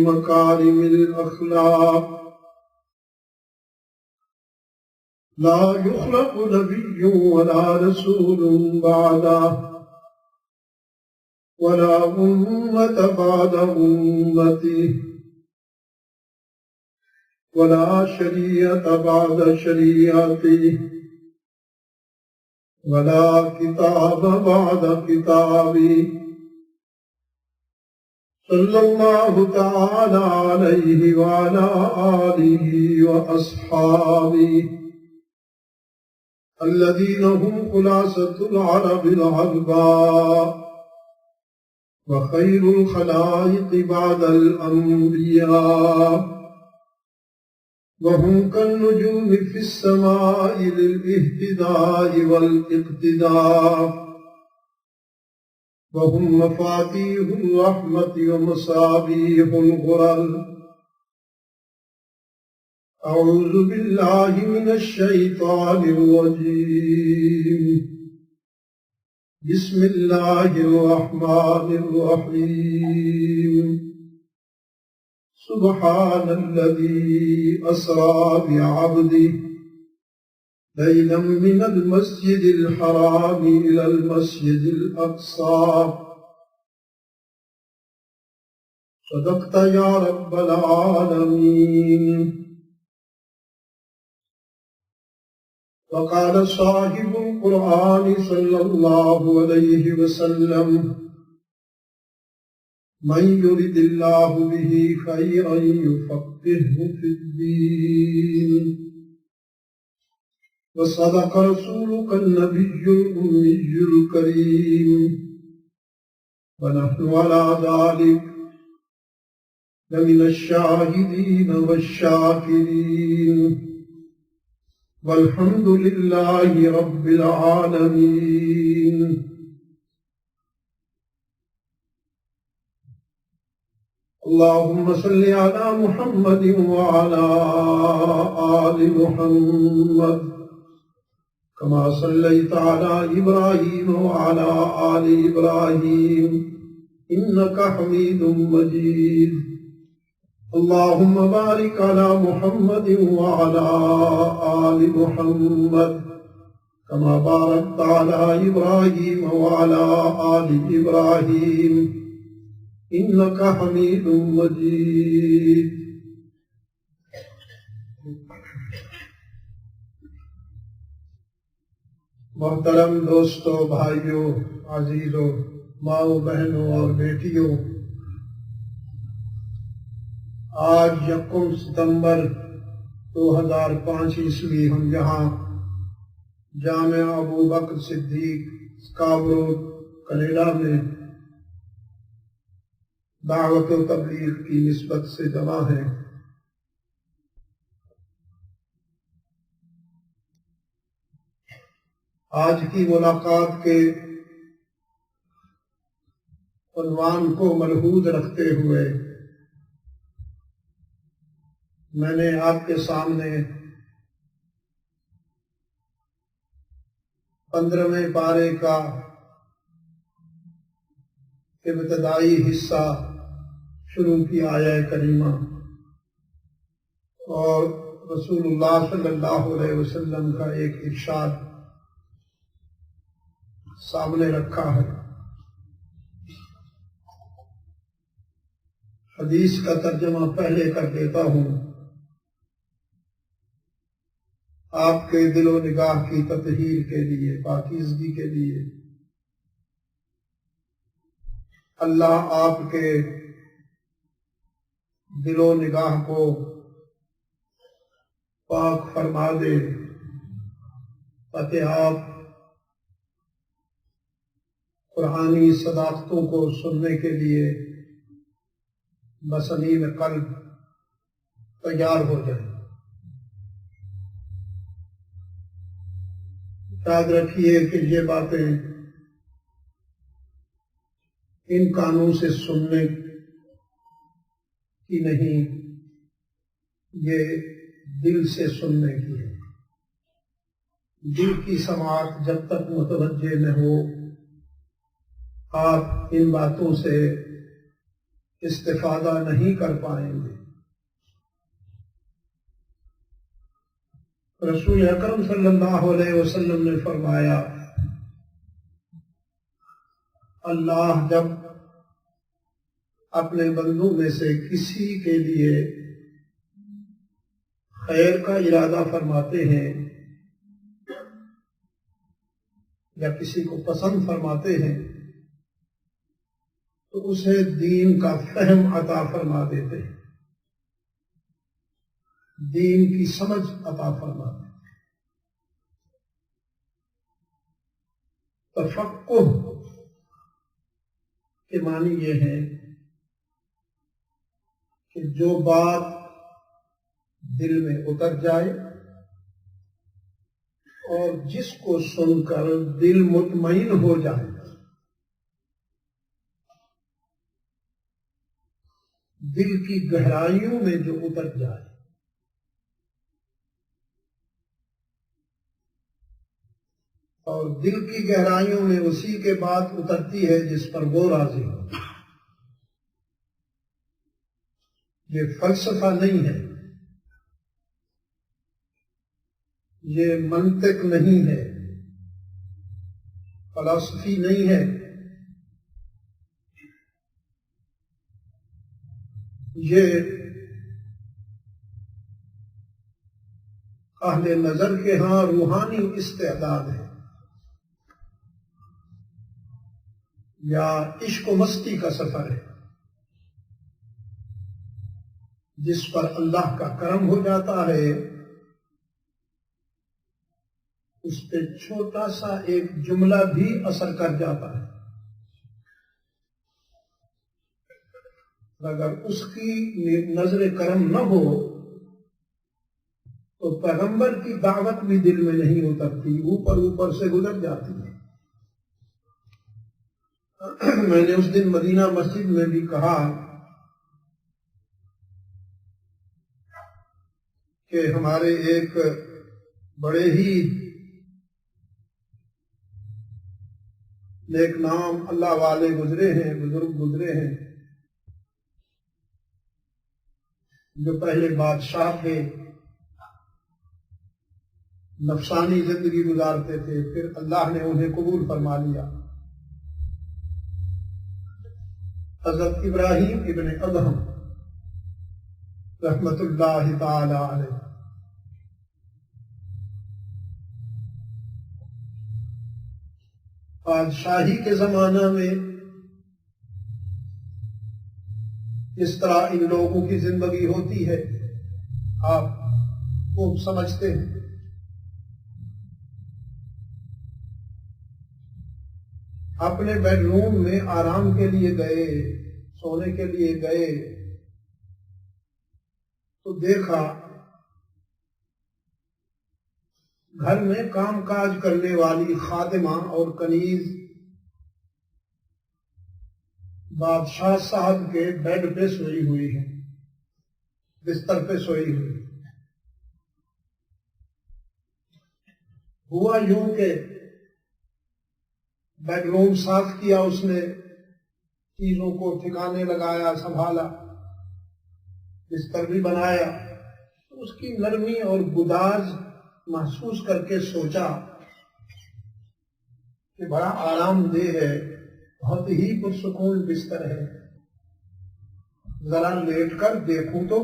مكارم الأخلاق. لا يخلق نبي ولا رسول بعده ولا أمة بعد أمته ولا شريعة بعد شريعته ولا كتاب بعد كتابه صلى الله تعالى عليه وعلى آله وأصحابه الذين هم خلاصة العرب العرباء وخير الخلائق بعد الأنبياء، وهم كالنجوم في السماء للاهتداء والاقتداء، وهم مفاتيح الرحمة ومصابيح الغرر. أعوذ بالله من الشيطان الرجيم. بسم الله الرحمن الرحيم. سبحان الذي أسرى بعبده ليلا من المسجد الحرام إلى المسجد الأقصى. صدقت يا رب العالمين. وقال صاحب القرآن صلى الله عليه وسلم: من يرد الله به خيرا يفقهه في الدين. وصدق رسولك النبي الأمي الكريم. ونحن على ذلك لمن الشاهدين والشاكرين، والحمد لله رب العالمين. اللهم صل على محمد وعلى آل محمد كما صليت على إبراهيم وعلى آل إبراهيم إنك حميد مجيد. اللهم بارك على محمد وعلى آل محمد كما باركت على إبراهيم وعلى آل إبراهيم إنك حميد مجيد. محترم دوستو، بھائیوں، عزیزوں، ماؤں، بہنوں اور بیٹیوں، آج 1 ستمبر 2005 عیسوی ہم یہاں جامعہ ابو بکر صدیق اسکابرو کینیڈا میں دعوت و تبلیغ کی نسبت سے جمع ہیں۔ آج کی ملاقات کے عنوان کو ملحوظ رکھتے ہوئے میں نے آپ کے سامنے 15ویں پارے کا ابتدائی حصہ شروع کی آیہ کریمہ اور رسول اللہ صلی اللہ علیہ وسلم کا ایک ارشاد سامنے رکھا ہے۔ حدیث کا ترجمہ پہلے کر دیتا ہوں۔ آپ کے دل و نگاہ کی تطہیر کے لیے، پاکیزگی کے لیے اللہ آپ کے دل و نگاہ کو پاک فرما دے تاکہ آپ قرآنی صداقتوں کو سننے کے لیے بصمیم قلب تیار ہو جائیں۔ یاد رکھیے کہ یہ باتیں ان کانوں سے سننے کی نہیں، یہ دل سے سننے کی ہے۔ دل کی سماعت جب تک متوجہ نہ ہو، آپ ان باتوں سے استفادہ نہیں کر پائیں گے۔ رسول اکرم صلی اللہ علیہ وسلم نے فرمایا، اللہ جب اپنے بندوں میں سے کسی کے لیے خیر کا ارادہ فرماتے ہیں یا کسی کو پسند فرماتے ہیں تو اسے دین کا فہم عطا فرما دیتے ہیں، دین کی سمجھ عطا فرما دیتے ہیں۔ تفقہ کے معنی یہ ہے کہ جو بات دل میں اتر جائے اور جس کو سن کر دل مطمئن ہو جائے، دل کی گہرائیوں میں جو اتر جائے، اور دل کی گہرائیوں میں اسی کے بعد اترتی ہے جس پر وہ راضی ہو۔ یہ فلسفہ نہیں ہے، یہ منطق نہیں ہے، فلسفی نہیں ہے، یہ اہل نظر کے ہاں روحانی استعداد ہے یا عشق و مستی کا سفر ہے، جس پر اللہ کا کرم ہو جاتا ہے، اس پہ چھوٹا سا ایک جملہ بھی اثر کر جاتا ہے۔ اگر اس کی نظر کرم نہ ہو تو پیغمبر کی دعوت بھی دل میں نہیں اترتی، اوپر اوپر سے گزر جاتی ہے۔ میں نے اس دن مدینہ مسجد میں بھی کہا کہ ہمارے ایک بڑے ہی نیک نام اللہ والے گزرے ہیں، بزرگ گزرے ہیں، جو پہلے بادشاہ تھے، نفسانی زندگی گزارتے تھے، پھر اللہ نے انہیں قبول فرما لیا۔ حضرت ابراہیم ابن ادہم رحمت اللہ تعالی علیہ، بادشاہی کے زمانہ میں اس طرح ان لوگوں کی زندگی ہوتی ہے، آپ خوب سمجھتے ہیں۔ اپنے بیڈ روم میں آرام کے لیے گئے، سونے کے لیے گئے تو دیکھا گھر میں کام کاج کرنے والی خادمہ اور کنیز بادشاہ صاحب کے بیڈ پہ سوئی ہوئی ہے، بستر پہ سوئی ہوئی۔ ہوا یوں کہ بیڈ روم صاف کیا اس نے، چیزوں کو ٹھکانے لگایا، سنبھالا، بستر بھی بنایا، اس کی نرمی اور گداز محسوس کر کے سوچا کہ بڑا آرام دہ ہے، بہت ہی پرسکون بستر ہے، ذرا لیٹ کر دیکھوں تو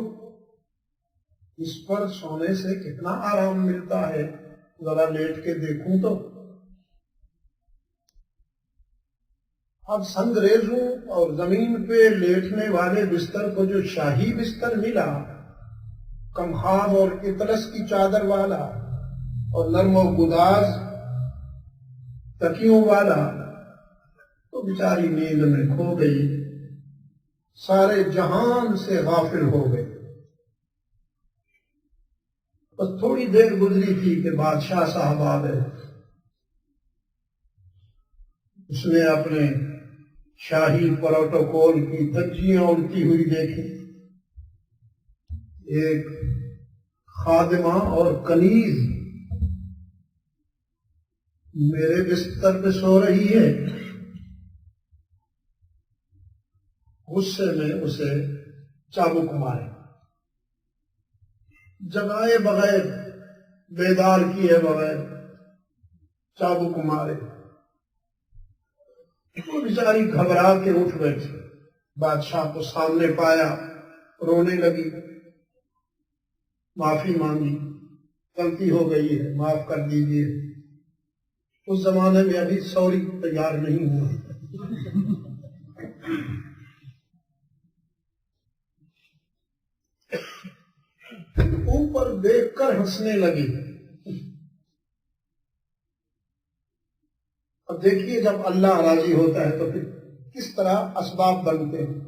اس پر سونے سے کتنا آرام ملتا ہے، ذرا لیٹ کے دیکھوں تو۔ اب سنگریزوں اور زمین پہ لیٹنے والے بستر کو جو شاہی بستر ملا، کمخاب اور اطلس کی چادر والا اور نرم و گداز تکیوں والا، تو بیچاری نیند میں کھو گئی، سارے جہان سے غافل ہو گئے۔ بس تھوڑی دیر گزری تھی کہ بادشاہ صاحب آ گئے۔ اس نے اپنے شاہی پروٹوکول کی دھجیاں اڑتی ہوئی دیکھی، ایک خادمہ اور کنیز میرے بستر پہ سو رہی ہے، غصے میں اسے چابک مارے، جگائے بغیر، بیدار کیے بغیر چابک مارے۔ وہ بیچاری گھبرا کے اٹھ بیٹھی، بادشاہ کو سامنے پایا، رونے لگی، معافی مانگی، غلطی ہو گئی ہے، معاف کر دیجیے۔ اس زمانے میں ابھی سوری تیار نہیں ہوا۔ اوپر دیکھ کر ہنسنے لگی۔ اب دیکھیے جب اللہ راضی ہوتا ہے تو پھر کس طرح اسباب بنتے ہیں۔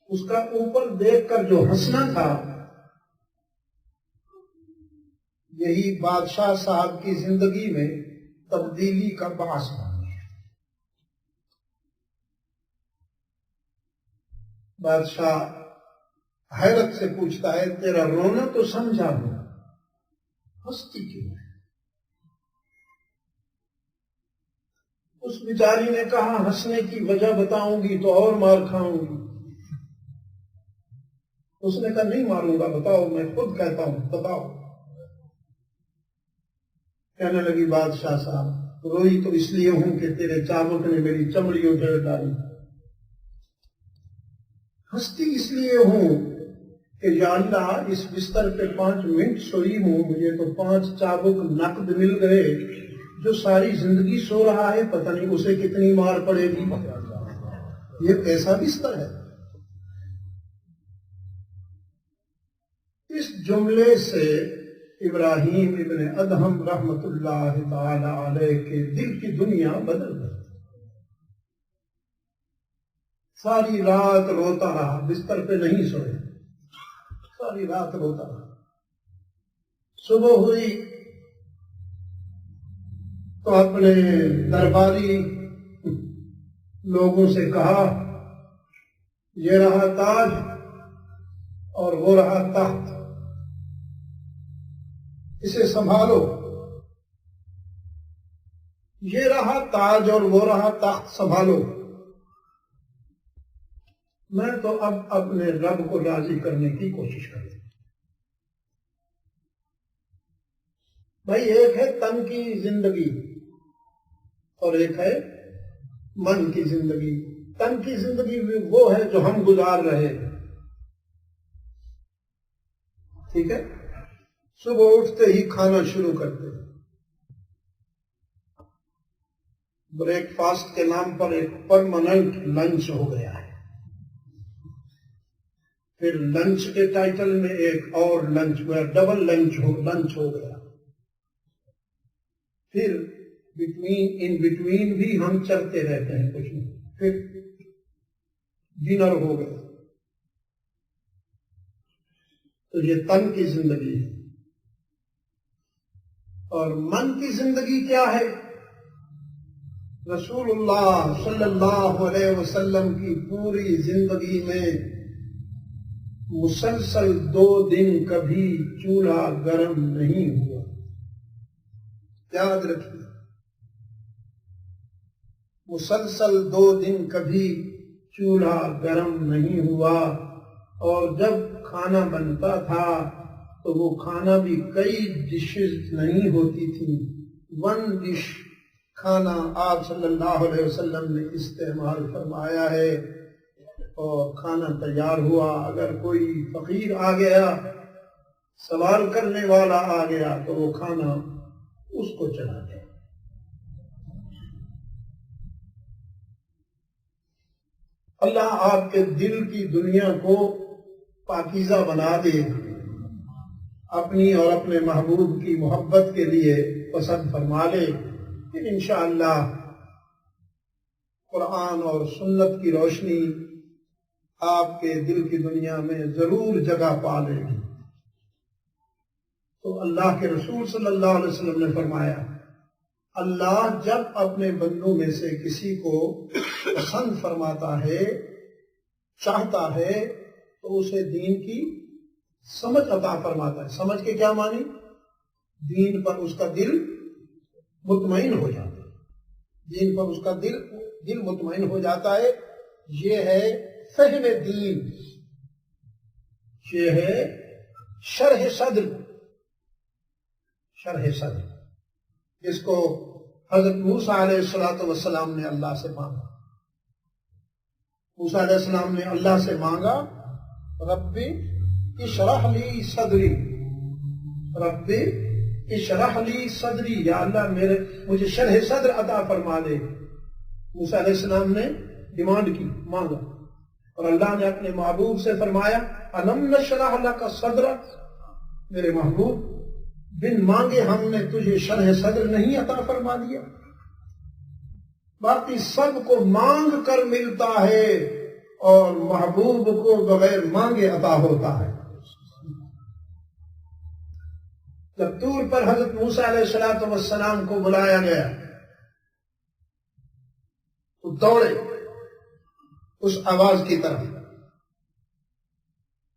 اس کا اوپر دیکھ کر جو ہنسنا تھا، یہی بادشاہ صاحب کی زندگی میں تبدیلی کا باعث بن گیا۔ بادشاہ حیرت سے پوچھتا ہے، تیرا رونا تو سمجھا ہوں، ہنستی کیوں ہے؟ اس بیچاری نے کہا، ہنسنے کی وجہ بتاؤں گی تو اور مار کھاؤں گی۔ اس نے کہا نہیں ماروں گا، بتاؤ، میں خود کہتا ہوں، بتاؤ۔ کہنے لگی، بادشاہ صاحب، روئی تو اس لیے ہوں کہ تیرے چابک نے میری چمڑی اجھیڑ ڈالی، ہنستی اس لیے ہوں کہ یا اللہ اس بستر پہ 5 منٹ سوئی ہوں، مجھے تو 5 چابک نقد مل گئے۔ جو ساری زندگی سو رہا ہے پتہ نہیں اسے کتنی مار پڑے گی، یہ ایسا بستر ہے۔ اس جملے سے ابراہیم ابن ادہم رحمت اللہ تعالی علیہ کے دل کی دنیا بدل گئی۔ ساری رات روتا رہا، بستر پہ نہیں سوئے، ساری رات روتا رہا۔ صبح ہوئی تو اپنے درباری لوگوں سے کہا، یہ رہا تاج اور وہ رہا تخت، اسے سنبھالو۔ یہ رہا تاج اور وہ رہا تخت، سنبھالو۔ میں تو اب اپنے رب کو راضی کرنے کی کوشش کروں۔ بھائی ایک ہے تن کی زندگی اور ایک ہے من کی زندگی۔ تن کی زندگی وہ ہے جو ہم گزار رہے ہیں، ٹھیک ہے؟ صبح اٹھتے ہی کھانا شروع کرتے ہیں، بریک فاسٹ کے نام پر ایک پرماننٹ لنچ ہو گیا ہے، پھر لنچ کے ٹائٹل میں ایک اور لنچ ہوا، ڈبل لنچ ہو گیا، پھر ان بٹوین بھی ہم چلتے رہتے ہیں کچھ نہیں، پھر ڈنر ہو گیا۔ تو یہ تن کی زندگی ہے۔ اور من کی زندگی کیا ہے؟ رسول اللہ صلی اللہ علیہ وسلم کی پوری زندگی میں مسلسل 2 دن کبھی چولہا گرم نہیں ہوا۔ یاد رکھیے، مسلسل 2 دن کبھی چولہا گرم نہیں ہوا، اور جب کھانا بنتا تھا تو وہ کھانا بھی کئی ڈشز نہیں ہوتی تھی، 1 ڈش کھانا آپ صلی اللہ علیہ وسلم نے استعمال فرمایا ہے، اور کھانا تیار ہوا۔ اگر کوئی فقیر آ گیا، سوال کرنے والا آ گیا، تو وہ کھانا اس کو چلا گیا۔ اللہ آپ کے دل کی دنیا کو پاکیزہ بنا دے، اپنی اور اپنے محبوب کی محبت کے لیے پسند فرما لے، پھر انشاءاللہ قرآن اور سنت کی روشنی آپ کے دل کی دنیا میں ضرور جگہ پا لے گی۔ تو اللہ کے رسول صلی اللہ علیہ وسلم نے فرمایا، اللہ جب اپنے بندوں میں سے کسی کو پسند فرماتا ہے، چاہتا ہے، تو اسے دین کی سمجھ عطا فرماتا ہے۔ سمجھ کے کیا معنی؟ دین پر اس کا دل مطمئن ہو جاتا ہے، دین پر اس کا دل مطمئن ہو جاتا ہے، یہ ہے فہم دین، یہ ہے شرح صدر، شرح صدر۔ اس کو حضرت موسیٰ علیہ السلام نے اللہ سے مانگا۔ موسیٰ علیہ السلام نے اللہ سے مانگا ربی اشرح لی صدری، ربی اشرح لی صدری، یا اللہ مجھے شرح صدر عطا فرما دے۔ موسیٰ علیہ السلام نے ڈیمانڈ کی، مانگا، اور اللہ نے اپنے محبوب سے فرمایا الم نشرح لک صدرک، میرے محبوب بن مانگے ہم نے تجھے شرح صدر نہیں عطا فرما دیا؟ باقی سب کو مانگ کر ملتا ہے اور محبوب کو بغیر مانگے عطا ہوتا ہے۔ جب طور پر حضرت موسیٰ علیہ السلام کو بلایا گیا تو دوڑے اس آواز کی طرف،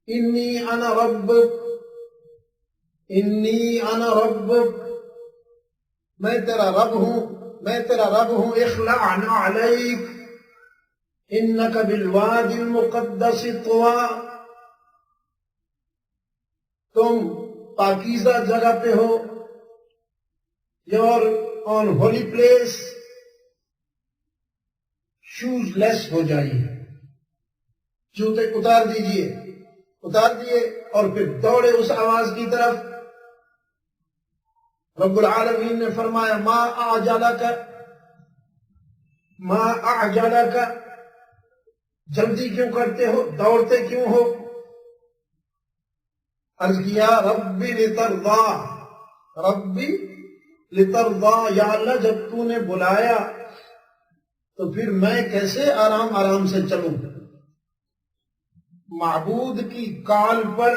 انی انا ربک، انی انا ربک، میں تیرا رب ہوں، میں تیرا رب ہوں، اخلع علیک انک بالوادی المقدس طویٰ، تم پاکیزہ جگہ پہ ہو، you're on holy place, shoeless ہو جائیے، جوتے اتار دیجئے، اتار دیے، اور پھر دوڑے اس آواز کی طرف۔ رب العالمین نے فرمایا ما اعجلک، ما اعجلک، جلدی کیوں کرتے ہو، دوڑتے کیوں ہو؟ عرض کیا ربی لترضا، ربی لترضا، یا اللہ جب تو نے بلایا تو پھر میں کیسے آرام آرام سے چلوں؟ معبود کی کال پر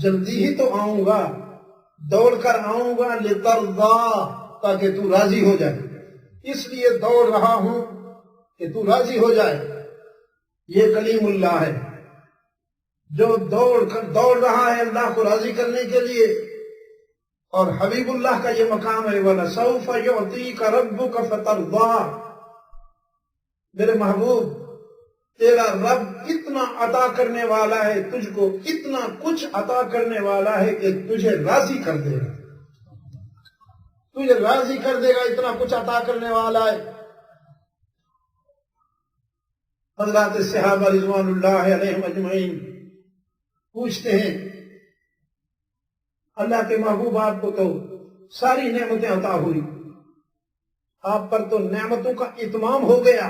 جلدی ہی تو آؤں گا، دوڑ کر آؤں گا، لترضا، تاکہ تو راضی ہو جائے، اس لیے دوڑ رہا ہوں کہ تو راضی ہو جائے۔ یہ کلیم اللہ ہے جو دوڑ رہا ہے اللہ کو راضی کرنے کے لیے، اور حبیب اللہ کا یہ مقام ہے وَلَسَوْفَ يُعْطِيكَ رَبُّكَ فَتَرْضَىٰ، میرے محبوب تیرا رب اتنا عطا کرنے والا ہے تجھ کو، اتنا کچھ عطا کرنے والا ہے کہ تجھے راضی کر دے گا، تجھے راضی کر دے گا، اتنا کچھ عطا کرنے والا ہے۔ حضرات صحابہ رضوان اللہ علیہم اجمعین پوچھتے ہیں اللہ کے محبوب آپ کو تو ساری نعمتیں عطا ہوئی، آپ پر تو نعمتوں کا اتمام ہو گیا،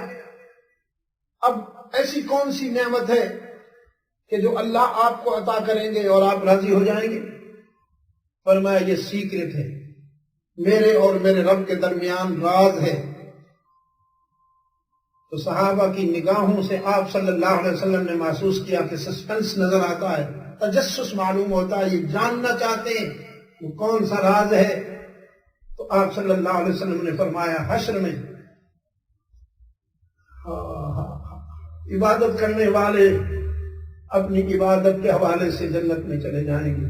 اب ایسی کون سی نعمت ہے کہ جو اللہ آپ کو عطا کریں گے اور آپ راضی ہو جائیں گے؟ فرمایا یہ سیکرٹ ہے، میرے اور میرے رب کے درمیان راز ہے۔ تو صحابہ کی نگاہوں سے آپ صلی اللہ علیہ وسلم نے محسوس کیا کہ سسپنس نظر آتا ہے، تجسس معلوم ہوتا ہے، یہ جاننا چاہتے ہیں وہ کون سا راز ہے۔ تو آپ صلی اللہ علیہ وسلم نے فرمایا حشر میں عبادت کرنے والے اپنی عبادت کے حوالے سے جنت میں چلے جائیں گے،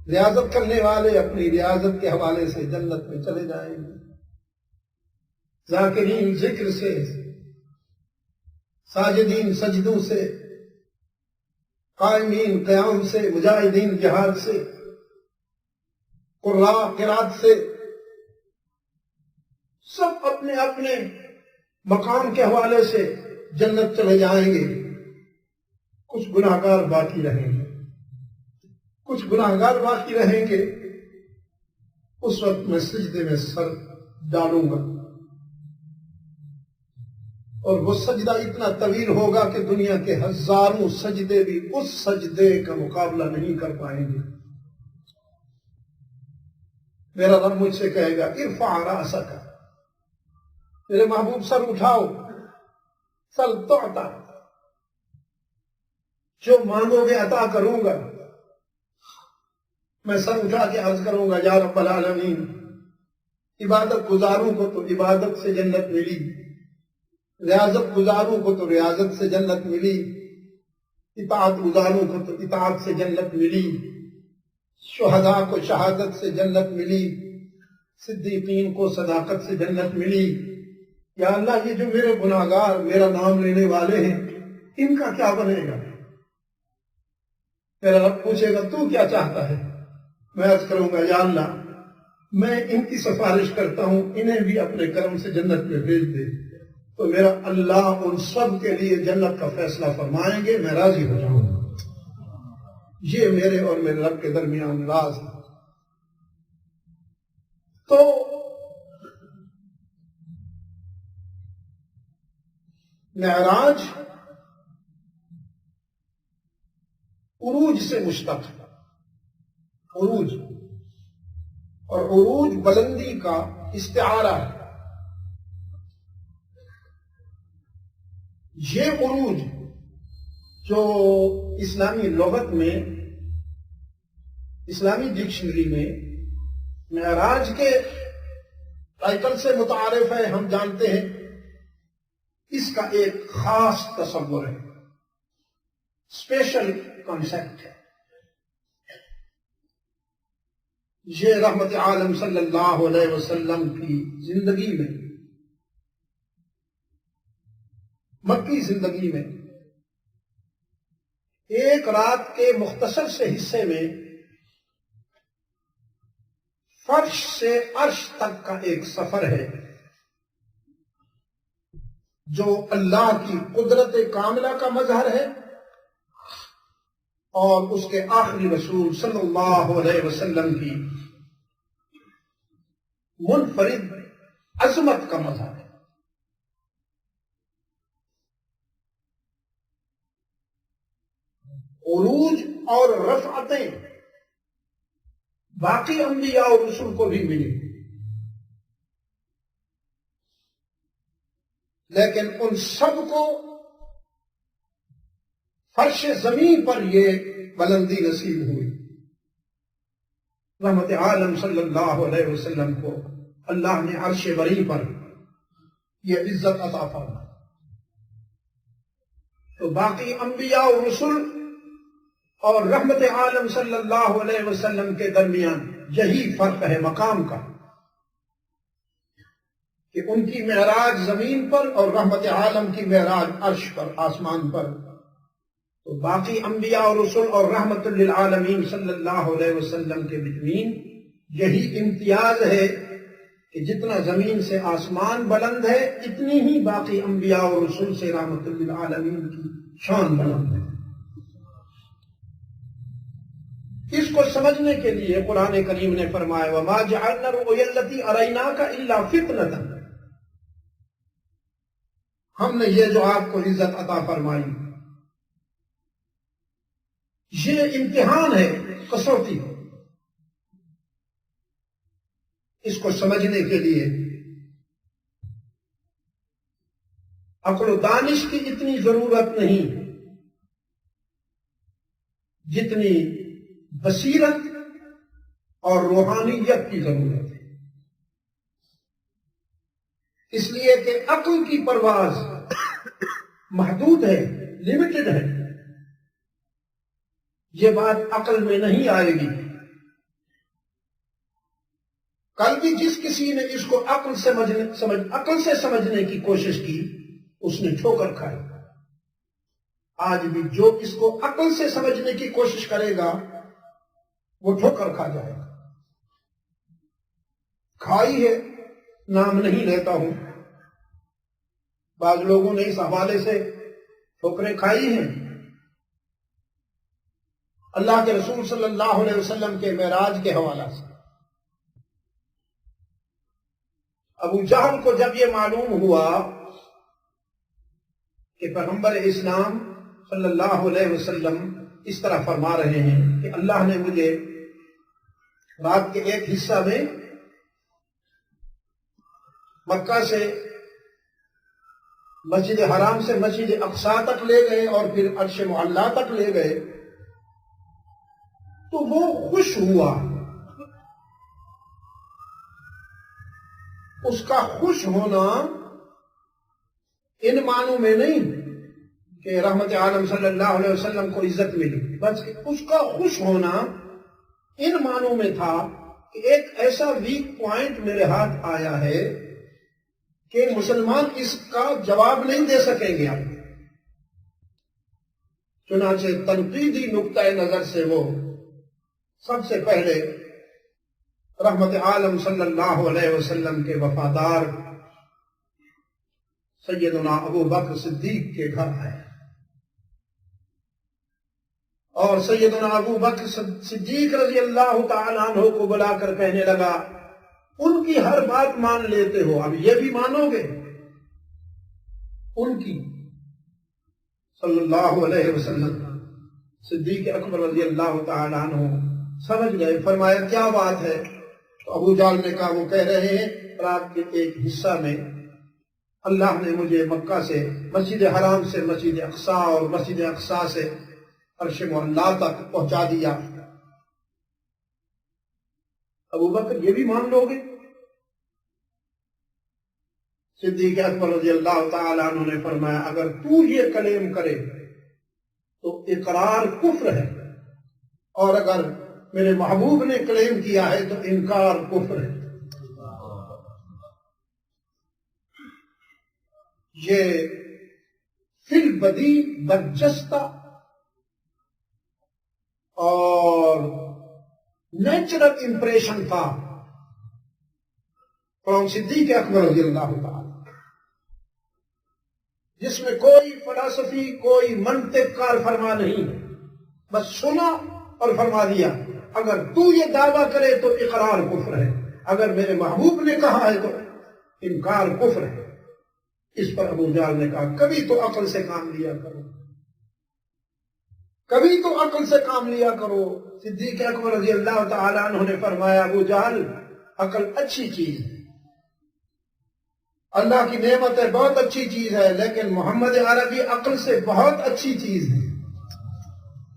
ریاضت کرنے والے اپنی ریاضت کے حوالے سے جنت میں چلے جائیں گے، ذاکرین ذکر سے، ساجدین سجدوں سے، قائمین قیام سے، مجاہدین جہاد سے، قراء قرات سے، سب اپنے اپنے مقام کے حوالے سے جنت چلے جائیں گے۔ کچھ گناہگار باقی رہیں گے، کچھ گناہگار باقی رہیں گے، اس وقت میں سجدے میں سر ڈالوں گا، اور وہ سجدہ اتنا طویل ہوگا کہ دنیا کے ہزاروں سجدے بھی اس سجدے کا مقابلہ نہیں کر پائیں گے۔ میرا رب مجھ سے کہے گا ارفع رأسک، میرے محبوب سر اٹھاؤ، سل تعطا، جو مانگو گے عطا کروں گا۔ میں سر اٹھا کے عرض کروں گا یا رب العالمین، عبادت گزاروں کو تو عبادت سے جنت ملی، ریاضت گزاروں کو تو ریاضت سے جنت ملی، اطاعت گزاروں کو تو اطاعت سے جنت ملی، شہداء کو شہادت سے جنت ملی، صدیقین کو صداقت سے جنت ملی، یا اللہ یہ جو میرے گناہگار میرا نام لینے والے ہیں ان کا کیا بنے گا؟ میرا رب پوچھے گا تو کیا چاہتا ہے؟ میں عرض کروں گا یا اللہ میں ان کی سفارش کرتا ہوں، انہیں بھی اپنے کرم سے جنت میں بھیج دے، تو میرا اللہ ان سب کے لیے جنت کا فیصلہ فرمائیں گے، میں راضی ہو جاؤں گا۔ یہ میرے اور میرے رب کے درمیان راز ہے۔ تو معراج عروج سے مشتق ہے، عروج، اور عروج بلندی کا استعارہ ہے۔ یہ عروج جو اسلامی لغت میں، اسلامی ڈکشنری میں معراج کے ٹائٹل سے متعارف ہے، ہم جانتے ہیں اس کا ایک خاص تصور ہے، اسپیشل کانسیپٹ ہے۔ یہ رحمت عالم صلی اللہ علیہ وسلم کی زندگی میں، مکی زندگی میں، ایک رات کے مختصر سے حصے میں فرش سے عرش تک کا ایک سفر ہے جو اللہ کی قدرت کاملہ کا مظہر ہے، اور اس کے آخری رسول صلی اللہ علیہ وسلم کی منفرد عظمت کا مظہر ہے۔ عروج اور رفعتیں باقی انبیاء اور رسول کو بھی ملی، لیکن ان سب کو فرش زمین پر یہ بلندی نصیب ہوئی۔ رحمت عالم صلی اللہ علیہ وسلم کو اللہ نے عرش بری پر یہ عزت عطا فرمائی۔ تو باقی انبیاء اور رسول اور رحمت عالم صلی اللہ علیہ وسلم کے درمیان یہی فرق ہے مقام کا، کہ ان کی معراج زمین پر اور رحمت عالم کی معراج عرش پر، آسمان پر۔ تو باقی انبیاء اور رسول اور رحمت للعالمین صلی اللہ علیہ وسلم کے بتوین یہی امتیاز ہے کہ جتنا زمین سے آسمان بلند ہے اتنی ہی باقی انبیاء اور رسول سے رحمت للعالمین کی شان بلند ہے۔ اس کو سمجھنے کے لیے قرآن کریم نے فرمایا وَمَا جَعَلْنَا الرُّؤْيَا الَّتِي أَرَيْنَاكَ إِلَّا فِتْنَةً، ہم نے یہ جو آپ کو عزت عطا فرمائی یہ امتحان ہے، کسوٹی۔ اس کو سمجھنے کے لیے عقل و دانش کی اتنی ضرورت نہیں جتنی بصیرت اور روحانیت کی ضرورت ہے، اس لیے کہ عقل کی پرواز محدود ہے، لیمیٹڈ ہے۔ یہ بات عقل میں نہیں آئے گی۔ کل بھی جس کسی نے اس کو عقل سے سمجھنے کی کوشش کی اس نے ٹھوکر کھائی۔ آج بھی جو اس کو عقل سے سمجھنے کی کوشش کرے گا وہ ٹھوکر کھا جائے گا۔ کھائی ہے، نام نہیں لیتا ہوں، بعض لوگوں نے اس حوالے سے ٹھوکریں کھائی ہیں۔ اللہ کے رسول صلی اللہ علیہ وسلم کے معراج کے حوالہ سے ابو جہل کو جب یہ معلوم ہوا کہ پیغمبر اسلام صلی اللہ علیہ وسلم اس طرح فرما رہے ہیں کہ اللہ نے مجھے رات کے ایک حصہ میں مکہ سے مسجد حرام سے مسجد اقصی تک لے گئے اور پھر عرش معلیٰ تک لے گئے، تو وہ خوش ہوا۔ اس کا خوش ہونا ان معنوں میں نہیں کہ رحمت عالم صلی اللہ علیہ وسلم کو عزت ملی، بلکہ اس کا خوش ہونا ان معنوں میں تھا کہ ایک ایسا ویک پوائنٹ میرے ہاتھ آیا ہے کہ مسلمان اس کا جواب نہیں دے سکیں گے آپ. چنانچہ تنقیدی نقطۂ نظر سے وہ سب سے پہلے رحمت عالم صلی اللہ علیہ وسلم کے وفادار سیدنا ابو بکر صدیق کے گھر آئے اور سیدنا ابو بکر صدیق رضی اللہ تعالیٰ عنہ کو بلا کر کہنے لگا ان کی ہر بات مان لیتے ہو، اب یہ بھی مانو گے ان کی؟ صلی اللہ علیہ وسلم صدیق اکبر رضی اللہ تعالیٰ عنہ سمجھ گئے. فرمایا کیا بات ہے؟ تو ابو جہل نے کہا وہ کہہ رہے ہیں رات کے ایک حصہ میں اللہ نے مجھے مکہ سے مسجد حرام سے مسجد اقصی اور مسجد اقصی سے عرش معلیٰ تک پہنچا دیا. ابو بکر یہ بھی مان لو گے؟ صدیق اکبر رضی اللہ تعالیٰ عنہ نے فرمایا اگر تو یہ کلیم کرے تو اقرار کفر ہے، اور اگر میرے محبوب نے کلیم کیا ہے تو انکار کفر ہے. یہ فی البدی برجستہ اور نیچرل امپریشن تھا فرام صدیق اکبر رضی اللہ تعالیٰ، جس میں کوئی فلسفی کوئی منطق کار فرما نہیں، بس سنا اور فرما دیا اگر تو یہ دعویٰ کرے تو اقرار کفر ہے، اگر میرے محبوب نے کہا ہے تو انکار کفر ہے. اس پر ابو جہل نے کہا کبھی تو عقل سے کام لیا کرو، کبھی تو عقل سے کام لیا کرو. صدیق اکبر رضی اللہ تعالیٰ عنہ نے فرمایا ابو جہل عقل اچھی چیز ہے، اللہ کی نعمت ہے، بہت اچھی چیز ہے، لیکن محمد عربی عقل سے بہت اچھی چیز ہے.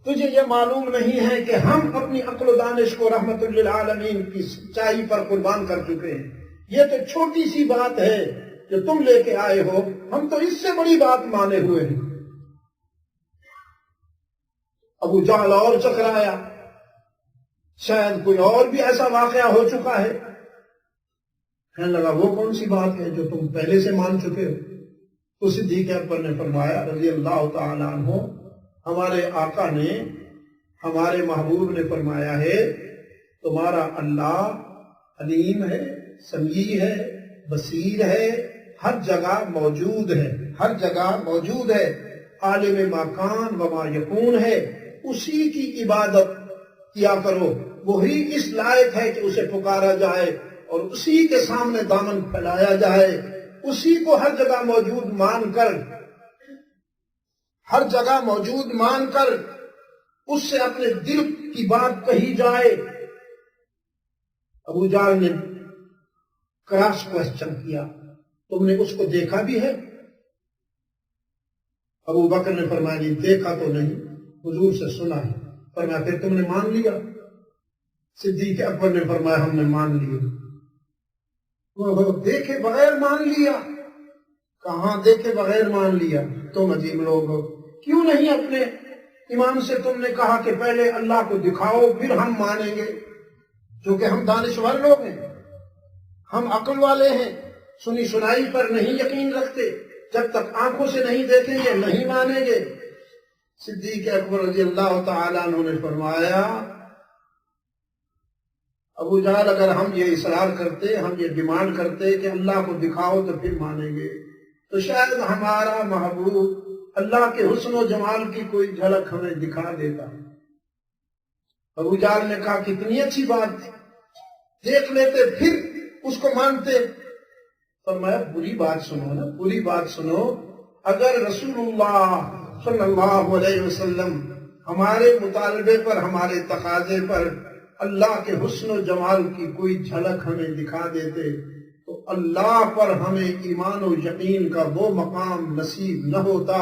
تجھے یہ معلوم نہیں ہے کہ ہم اپنی عقل و دانش کو رحمت للعالمین کی سچائی پر قربان کر چکے ہیں. یہ تو چھوٹی سی بات ہے جو تم لے کے آئے ہو، ہم تو اس سے بڑی بات مانے ہوئے ہیں. ابو جہل اور چکرایا، شاید کوئی اور بھی ایسا واقعہ ہو چکا ہے. کہنے لگا وہ کون سی بات ہے جو تم پہلے سے مان چکے ہو؟ تو صدیق اکبر نے فرمایا رضی اللہ تعالیٰ عنہ ہمارے آقا نے، ہمارے محبوب نے فرمایا ہے تمہارا اللہ علیم ہے، سمیع ہے، بصیر ہے، ہر جگہ موجود ہے، ہر جگہ موجود ہے، عالم ما کان و ما یکون ہے. اسی کی عبادت کیا کرو، وہی اس لائق ہے کہ اسے پکارا جائے اور اسی کے سامنے دامن پھیلایا جائے. اسی کو ہر جگہ موجود مان کر، ہر جگہ موجود مان کر اس سے اپنے دل کی بات کہی جائے. ابو جہل نے کراس کوسچن کیا تم نے اس کو دیکھا بھی ہے؟ ابو بکر نے فرمایا نہیں دیکھا تو نہیں، حضور سے سنا ہے. فرمایا پھر تم نے مان لیا؟ صدیق اکبر نے فرمایا ہم نے مان لیا. دیکھے بغیر مان لیا؟ کہاں دیکھے بغیر مان لیا؟ تم عجیب لوگ ہو. کیوں نہیں اپنے امام سے تم نے کہا کہ پہلے اللہ کو دکھاؤ پھر ہم مانیں گے؟ چونکہ ہم دانشور لوگ ہیں، ہم عقل والے ہیں، سنی سنائی پر نہیں یقین رکھتے، جب تک آنکھوں سے نہیں دیکھیں گے نہیں مانیں گے. صدیق اکبر رضی اللہ تعالیٰ عنہ نے فرمایا ابو جہل اگر ہم یہ اصرار کرتے، ہم یہ ڈیمانڈ کرتے کہ اللہ کو دکھاؤ تو پھر مانیں گے، تو شاید ہمارا محبوب اللہ کے حسن و جمال کی کوئی جھلک ہمیں دکھا دیتا. ابو جہل نے کہا کتنی اچھی بات تھی، دیکھ لیتے پھر اس کو مانتے. فرمایا بری بات سنو نا، بری بات سنو. اگر رسول اللہ صلی اللہ علیہ وسلم ہمارے مطالبے پر، ہمارے تقاضے پر اللہ کے حسن و جمال کی کوئی جھلک ہمیں دکھا دیتے تو اللہ پر ہمیں ایمان و یقین کا وہ مقام نصیب نہ ہوتا،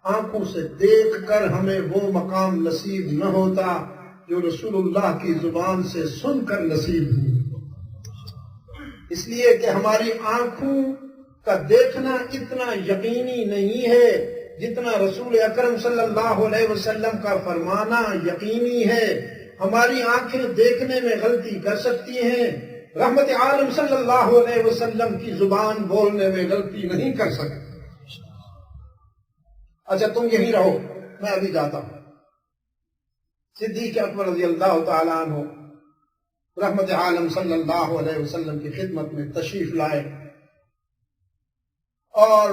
آنکھوں سے دیکھ کر ہمیں وہ مقام نصیب نہ ہوتا جو رسول اللہ کی زبان سے سن کر نصیب ہوئی. اس لیے کہ ہماری آنکھوں کا دیکھنا اتنا یقینی نہیں ہے جتنا رسول اکرم صلی اللہ علیہ وسلم کا فرمانا یقینی ہے. ہماری آنکھیں دیکھنے میں غلطی کر سکتی ہیں، رحمت عالم صلی اللہ علیہ وسلم کی زبان بولنے میں غلطی نہیں کر سکتے. اچھا تم یہیں رہو، میں ابھی جاتا ہوں. صدیق اکبر رضی اللہ تعالیٰ عنہ رحمت عالم صلی اللہ علیہ وسلم کی خدمت میں تشریف لائے، اور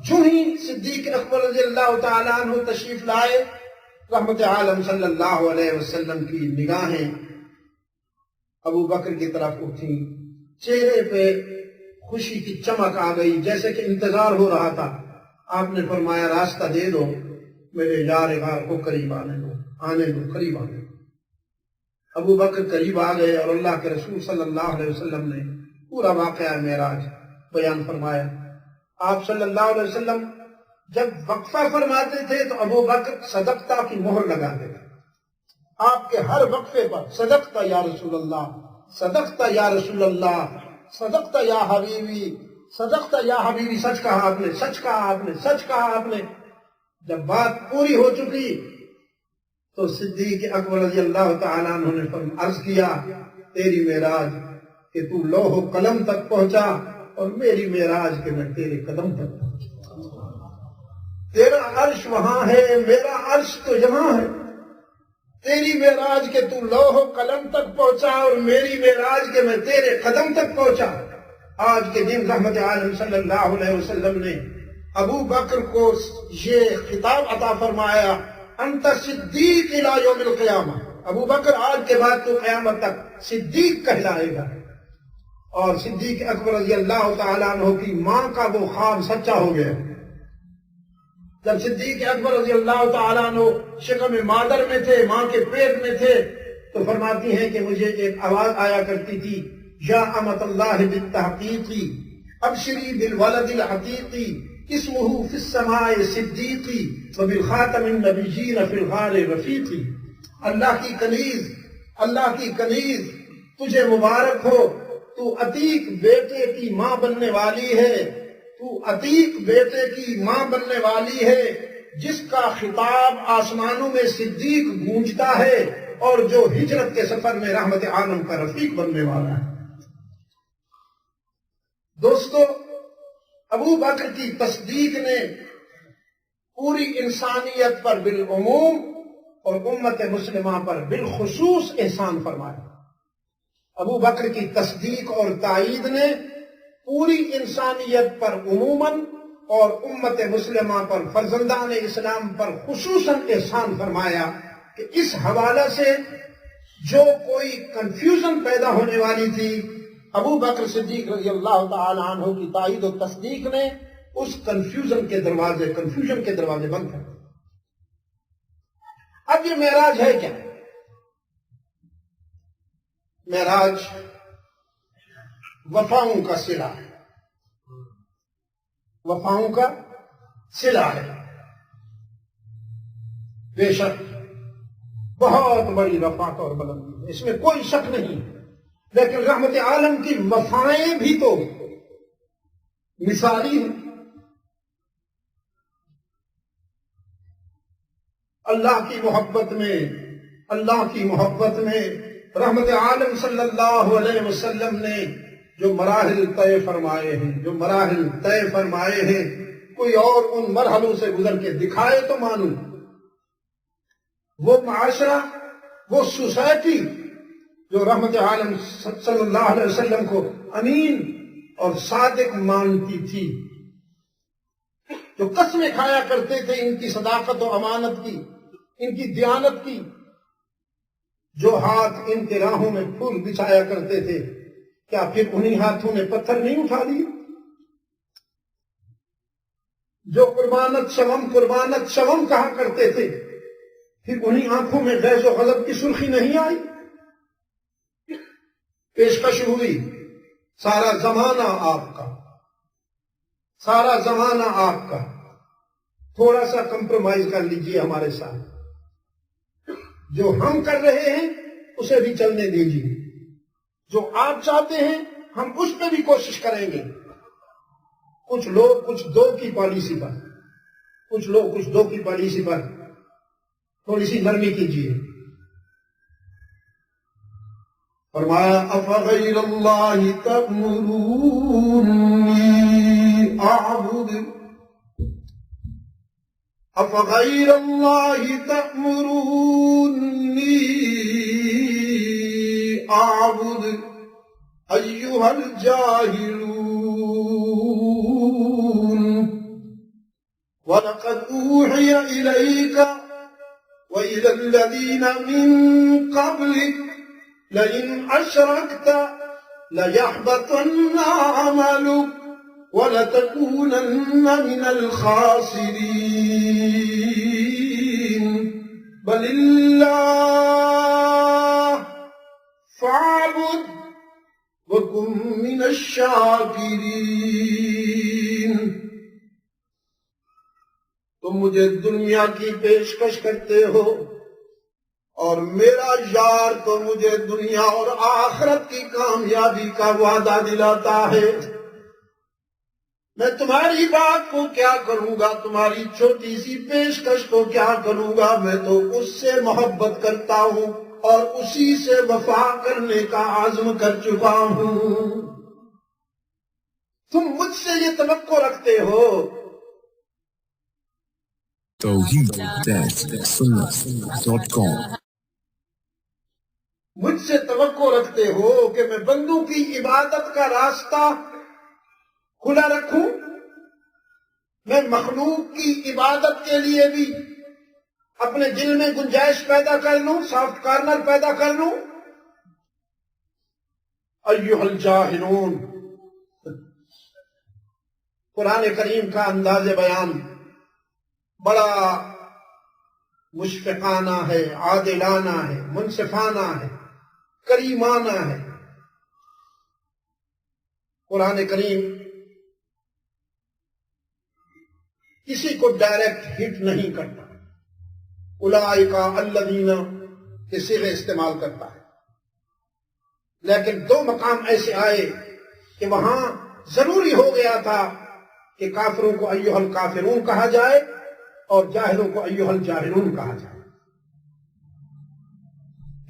جو ہی صدیق اکبر رضی اللہ تعالیٰ عنہ تشریف لائے، رحمت عالم صلی اللہ علیہ وسلم کی نگاہیں ابو بکر کی طرف اٹھیں. چہرے پہ خوشی کی چمک آ گئی، جیسے کہ انتظار ہو رہا تھا. آپ نے فرمایا راستہ دے دو، میرے یار غار کو قریب آنے دو، قریب آنے دو. ابو بکر قریب آ گئے اور اللہ کے رسول صلی اللہ علیہ وسلم نے پورا واقعہ معراج بیان فرمایا. آپ صلی اللہ علیہ وسلم جب وقفہ فرماتے تھے تو ابو بکر صدقتا کی مہر لگاتے تھے. آپ کے ہر وقفے پر صدقتا یا رسول اللہ، صدقتا یا رسول اللہ، صدقتا یا حبیبی، صدقتا یا حبیبی. سچ کہا آپ نے، سچ کہا آپ نے، سچ کہا آپ نے. جب بات پوری ہو چکی تو صدیق اکبر رضی اللہ تعالیٰ عنہ نے عرض کیا تیری معراج کہ تو لوح و قلم تک پہنچا، اور میری معراج کہ میں تیرے قدم تک پہنچا. تیرا عرش وہاں ہے، میرا عرش تو یہاں ہے. تیری معراج کہ تو لوح و قلم تک پہنچا، اور میری معراج کہ میں تیرے قدم تک پہنچا. آج کے دن رحمت عالم صلی اللہ علیہ وسلم نے ابو بکر کو یہ خطاب عطا فرمایا، انت صدیق الی یوم القیامہ. ابو بکر آج کے بعد تو قیامت تک صدیق کہلائے گا. اور صدیق اکبر رضی اللہ تعالیٰ عنہ کی ماں کا وہ خواب سچا ہو گیا. جب صدیق اکبر رضی اللہ تعالیٰ عنہ شکم مادر میں تھے، ماں کے پیٹ میں تھے، تو فرماتی ہیں کہ مجھے ایک آواز آیا کرتی تھی، یا امت اللہ بالتحقیقی ابشری بالولد الحقیقی اسمہ فی السماء صدیقی وبالخاتم النبیین فی الغار رفیقی. اللہ کی کنیز، اللہ کی کنیز تجھے مبارک ہو، تو عتیق بیٹے کی ماں بننے والی ہے، تو عتیق بیٹے کی ماں بننے والی ہے، جس کا خطاب آسمانوں میں صدیق گونجتا ہے، اور جو ہجرت کے سفر میں رحمت عالم کا رفیق بننے والا ہے. دوستو، ابو بکر کی تصدیق نے پوری انسانیت پر بالعموم اور امت مسلمہ پر بالخصوص احسان فرمایا. ابو بکر کی تصدیق اور تائید نے پوری انسانیت پر عموماً اور امت مسلمہ پر، فرزندان اسلام پر خصوصاً احسان فرمایا کہ اس حوالے سے جو کوئی کنفیوژن پیدا ہونے والی تھی، ابو بکر صدیق رضی اللہ تعالی عنہ کی تائید و تصدیق نے اس کنفیوژن کے دروازے بند کر. اب یہ معراج ہے کیا؟ معراج وفاؤں کا صلہ ہے، وفاؤں کا صلہ ہے. بے شک بہت بڑی رفعت اور بلندی ہے، اس میں کوئی شک نہیں. لیکن رحمت عالم کی وفائیں بھی تو مثالی ہیں. اللہ کی محبت میں رحمت عالم صلی اللہ علیہ وسلم نے جو مراحل طے فرمائے ہیں، کوئی اور ان مرحلوں سے گزر کے دکھائے تو مانوں. وہ معاشرہ، وہ سوسائٹی جو رحمت عالم صلی اللہ علیہ وسلم کو امین اور صادق مانتی تھی، جو قسمیں کھایا کرتے تھے ان کی صداقت و امانت کی، ان کی دیانت کی، جو ہاتھ ان کے راہوں میں پھول بچھایا کرتے تھے، کیا پھر انہی ہاتھوں نے پتھر نہیں اٹھا لیے؟ جو قربانت شوم کہا کرتے تھے، پھر انہی آنکھوں میں غیظ و غضب کی سرخی نہیں آئی؟ پیشکش ہوئی، سارا زمانہ آپ کا، تھوڑا سا کمپرومائز کر لیجئے ہمارے ساتھ، جو ہم کر رہے ہیں اسے بھی چلنے دیجئے، جو آپ چاہتے ہیں ہم اس پہ بھی کوشش کریں گے. کچھ لوگ کچھ دو کی پالیسی پر تھوڑی سی نرمی کیجئے. فرمایا افغیر اللہ تأمرونی اعبد افغیر اللہ تأمرونی اعبد ایہا الجاہلون وَلَقَدْ أُوحِيَ إِلَيْكَ وَإِلَى الَّذِينَ مِن قَبْلِكَ لَئِنْ أَشْرَكْتَ لَيَحْبَطَنَّ عَمَلُكَ وَلَتَكُونَنَّ مِنَ الْخَاسِرِينَ بَلِ اللَّهَ فَاعْبُدْ وَكُن مِّنَ الشَّاكِرِينَ تم مجھے دنیا کی پیشکش کرتے ہو اور میرا یار تو مجھے دنیا اور آخرت کی کامیابی کا وعدہ دلاتا ہے۔ میں تمہاری بات کو کیا کروں گا، تمہاری چھوٹی سی پیشکش کو کیا کروں گا، میں تو اس سے محبت کرتا ہوں اور اسی سے وفا کرنے کا عزم کر چکا ہوں۔ تم مجھ سے یہ توقع رکھتے ہو توحید-سنت.com مجھ سے توقع رکھتے ہو کہ میں بندوں کی عبادت کا راستہ کھلا رکھوں، میں مخلوق کی عبادت کے لیے بھی اپنے دل میں گنجائش پیدا کر لوں، سافٹ کارنر پیدا کر لوں۔ ایھا الجاہلون، قرآن کریم کا انداز بیان بڑا مشفقانہ ہے، عادلانہ ہے، منصفانہ ہے، کریمانہ ہے۔ قرآن کریم کسی کو ڈائریکٹ ہٹ نہیں کرتا، اولئک الذین کے صیغے استعمال کرتا ہے، لیکن دو مقام ایسے آئے کہ وہاں ضروری ہو گیا تھا کہ کافروں کو ایھا الکافرون کہا جائے اور جاہلوں کو ایھا الجاہلون کہا جائے۔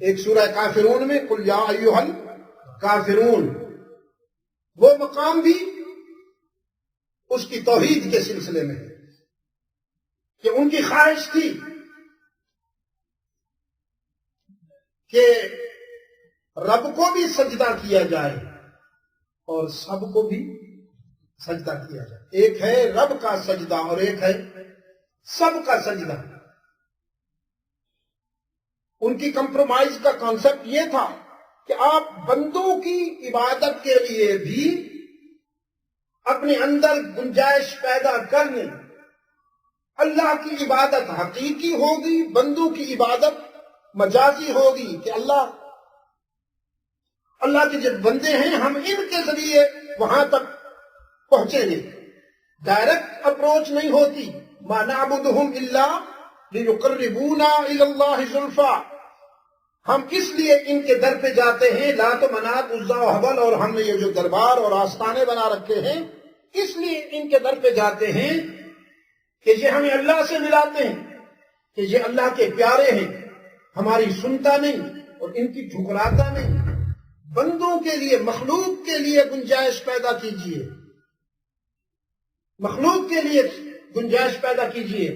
ایک سورہ کافرون میں قل یا ایھا الکافرون، وہ مقام بھی اس کی توحید کے سلسلے میں ہے کہ ان کی خواہش تھی کہ رب کو بھی سجدہ کیا جائے اور سب کو بھی سجدہ کیا جائے۔ ایک ہے رب کا سجدہ اور ایک ہے سب کا سجدہ۔ ان کی کمپرومائز کا کانسیپٹ یہ تھا کہ آپ بندوں کی عبادت کے لیے بھی اپنے اندر گنجائش پیدا کر لیں۔ اللہ کی عبادت حقیقی ہوگی، بندوں کی عبادت مجازی ہوگی کہ اللہ کے جو بندے ہیں ہم ان کے ذریعے وہاں تک پہنچیں گے۔ ڈائریکٹ اپروچ نہیں ہوتی، ما نعبدہم الا لیقربونا الی اللہ زلفیٰ، ہم اس لیے ان کے در پہ جاتے ہیں، لات و منات عزا و حبل اور ہم نے یہ جو دربار اور آستانے بنا رکھے ہیں اس لیے ان کے در پہ جاتے ہیں کہ یہ ہمیں اللہ سے ملاتے ہیں، کہ یہ اللہ کے پیارے ہیں، ہماری سنتا نہیں اور ان کی ٹھکراتا نہیں۔ بندوں کے لیے، مخلوق کے لیے گنجائش پیدا کیجئے، مخلوق کے لیے گنجائش پیدا کیجئے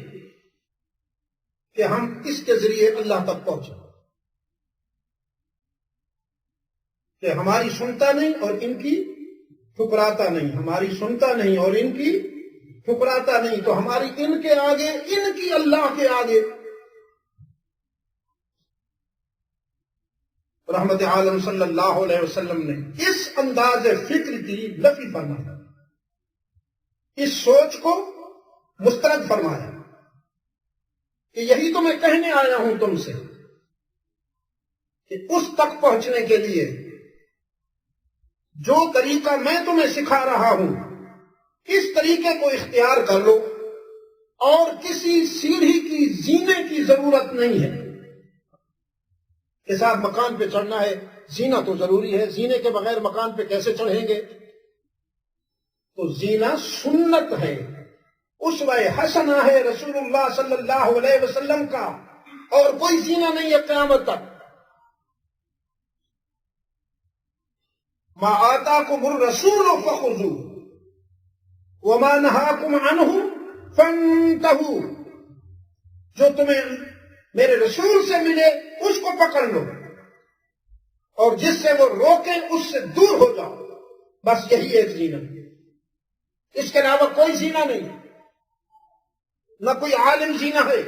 کہ ہم اس کے ذریعے اللہ تک پہنچیں، کہ ہماری سنتا نہیں اور ان کی ٹھکراتا نہیں، ہماری سنتا نہیں اور ان کی ٹھکراتا نہیں، تو ہماری ان کے آگے، ان کی اللہ کے آگے۔ رحمت عالم صلی اللہ علیہ وسلم نے اس انداز فکر کی نفی فرمایا، اس سوچ کو مسترد فرمایا کہ یہی تو میں کہنے آیا ہوں تم سے کہ اس تک پہنچنے کے لیے جو طریقہ میں تمہیں سکھا رہا ہوں اس طریقے کو اختیار کر لو، اور کسی سیڑھی کی زینے کی ضرورت نہیں ہے کہ صاحب مکان پہ چڑھنا ہے، زینہ تو ضروری ہے، زینے کے بغیر مکان پہ کیسے چڑھیں گے؟ تو زینہ سنت ہے، اسوہ حسنہ ہے رسول اللہ صلی اللہ علیہ وسلم کا، اور کوئی زینہ نہیں ہے قیامت تک۔ ما آتاکم الرسول فخذوہ وما نہاکم عنہ فانتہوا، جو تمہیں میرے رسول سے ملے اس کو پکڑ لو، اور جس سے وہ روکے اس سے دور ہو جاؤ. بس یہی ایک زینہ، اس کے علاوہ کوئی زینہ نہیں. نہ کوئی عالم زینہ ہے،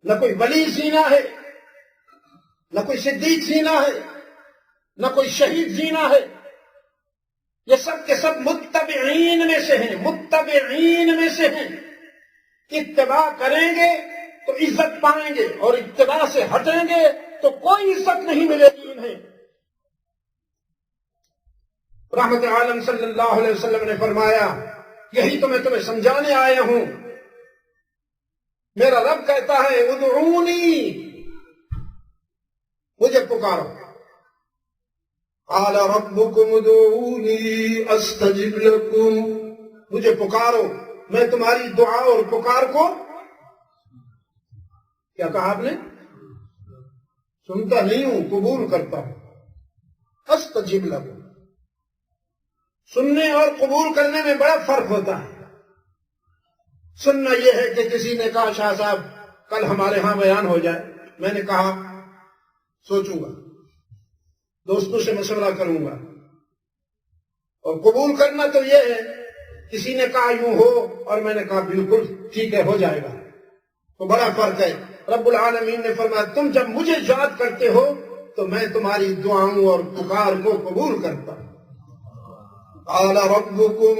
نہ کوئی ولی زینہ ہے، نہ کوئی صدیق زینہ ہے، نہ کوئی شہید زینہ ہے. یہ سب کے سب متبعین میں سے ہیں، متبعین میں سے ہیں. اتباع کریں گے تو عزت پائیں گے، اور اتباع سے ہٹیں گے تو کوئی عزت نہیں ملے گی انہیں. رحمت عالم صلی اللہ علیہ وسلم نے فرمایا یہی تو میں تمہیں سمجھانے آیا ہوں. میرا رب کہتا ہے ادعونی، مجھے پکارو. قال ربکم ادعونی استجب لکم، مجھے پکارو میں تمہاری دعا اور پکار کو، کیا کہا آپ نے؟ سنتا نہیں ہوں، قبول کرتا ہوں. استجب لکم، سننے اور قبول کرنے میں بڑا فرق ہوتا ہے. سننا یہ ہے کہ کسی نے کہا شاہ صاحب کل ہمارے ہاں بیان ہو جائے، میں نے کہا سوچوں گا، دوستوں سے مشورہ کروں گا. اور قبول کرنا تو یہ ہے کسی نے کہا یوں ہو اور میں نے کہا بالکل ٹھیک ہے ہو جائے گا، تو بڑا فرق ہے. رب العالمین نے فرمایا تم جب مجھے یاد کرتے ہو تو میں تمہاری دعاؤں اور پکار کو قبول کرتا ہوں. قال ربکم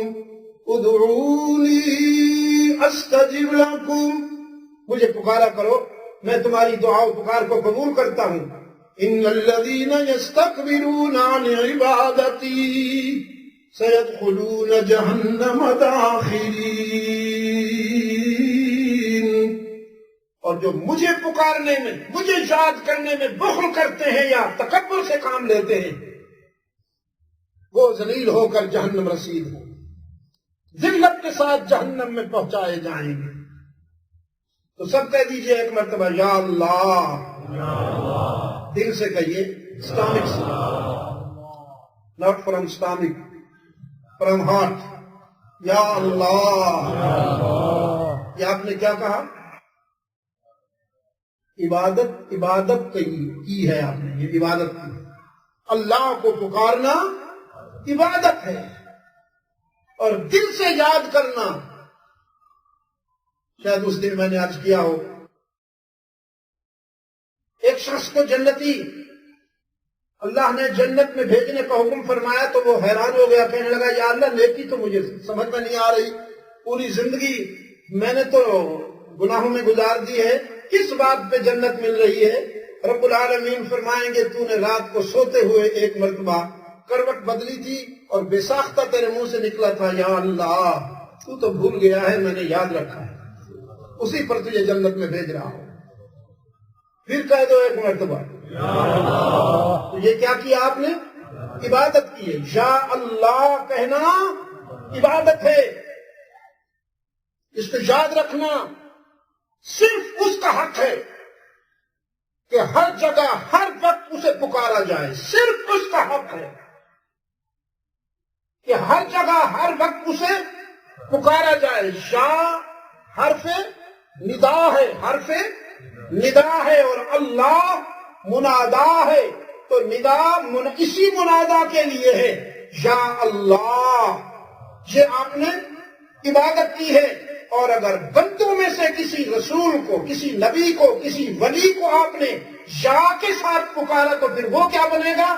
ادعونی استجب لکم، مجھے پکارا کرو میں تمہاری دعا و پکار کو قبول کرتا ہوں. ان الذین یستکبرون عن عبادتی سیدخلون جہنم داخرین، اور جو مجھے پکارنے میں، مجھے یاد کرنے میں بخل کرتے ہیں یا تکبر سے کام لیتے ہیں وہ ذلیل ہو کر جہنم رسید ہوں، ذلت کے ساتھ جہنم میں پہنچائے جائیں گے. تو سب کہہ دیجئے ایک مرتبہ یا اللہ، دل سے کہیے، اسٹامک سے، not from stomach, from heart. یا اللہ. یہ آپ نے کیا کہا؟ عبادت کی ہے آپ نے، یہ عبادت کی. اللہ کو پکارنا عبادت ہے، اور دل سے یاد کرنا. شاید اس دن میں نے عرض کیا ہو، ایک شخص کو جنتی اللہ نے جنت میں بھیجنے کا حکم فرمایا تو وہ حیران ہو گیا، کہنے لگا یا اللہ نیکی تو مجھے سمجھ میں نہیں آ رہی، پوری زندگی میں نے تو گناہوں میں گزار دی ہے، کس بات پہ جنت مل رہی ہے؟ رب العالمین فرمائیں گے تو نے رات کو سوتے ہوئے ایک مرتبہ کروٹ بدلی تھی اور بے ساختہ تیرے منہ سے نکلا تھا یا اللہ، تو بھول گیا ہے، میں نے یاد رکھا ہے، اسی پر تجھے جنت میں بھیج رہا ہوں. پھر کہہ دو ایک مرتبہ یا اللہ. تو یہ کیا کیا آپ نے؟ عبادت کی ہے. یا اللہ کہنا عبادت ہے. اس کو یاد رکھنا صرف اس کا حق ہے کہ ہر جگہ ہر وقت اسے پکارا جائے، صرف اس کا حق ہے کہ ہر جگہ ہر وقت اسے پکارا جائے. یا حرف ندا ہے، حرف ندا ہے، اور اللہ منادا ہے، تو ندا اسی منادا کے لیے ہے. یا اللہ، یہ آپ نے عبادت کی ہے. اور اگر بندوں میں سے کسی رسول کو، کسی نبی کو، کسی ولی کو آپ نے یا کے ساتھ پکارا تو پھر وہ کیا بنے گا؟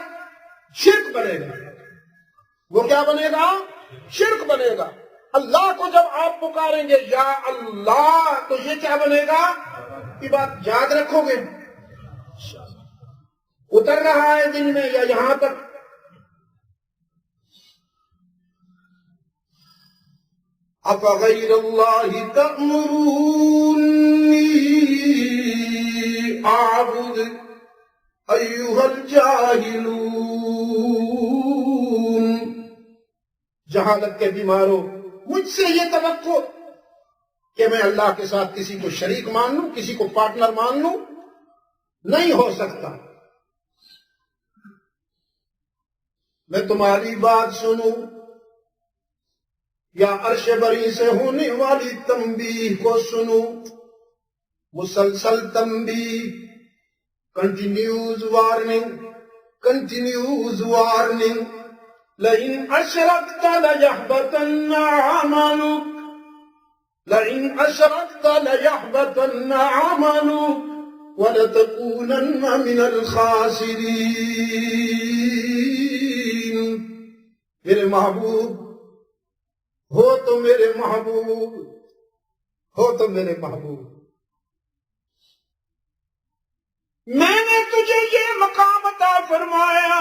شرک بنے گا. وہ کیا بنے گا؟ شرک بنے گا. اللہ کو جب آپ پکاریں گے یا اللہ تو یہ کیا بنے گا؟ یہ بات یاد رکھو گے. اتر رہا ہے دل میں یا یہاں تک؟ أَفَغَيْرَ اللَّهِ تَأْمُرُونِّي أَعْبُدُ أَيُّهَا الْجَاهِلُونَ. جہالت کے بیماروں، مجھ سے یہ توقع کہ میں اللہ کے ساتھ کسی کو شریک مان لوں، کسی کو پارٹنر مان لوں، نہیں ہو سکتا. میں تمہاری بات سنوں یا عرش بری سے ہونے والی تنبیہ کو سنوں؟ مسلسل تنبیہ، کنٹینیوز وارننگ. لئن اشرکت لیحبطن عملک، لئن اشرکت لیحبطن عملک ولتکونن من الخاسرین. میرے محبوب ہو تو میرے محبوب، ہو تو میرے محبوب. میں نے تجھے یہ مقام عطا فرمایا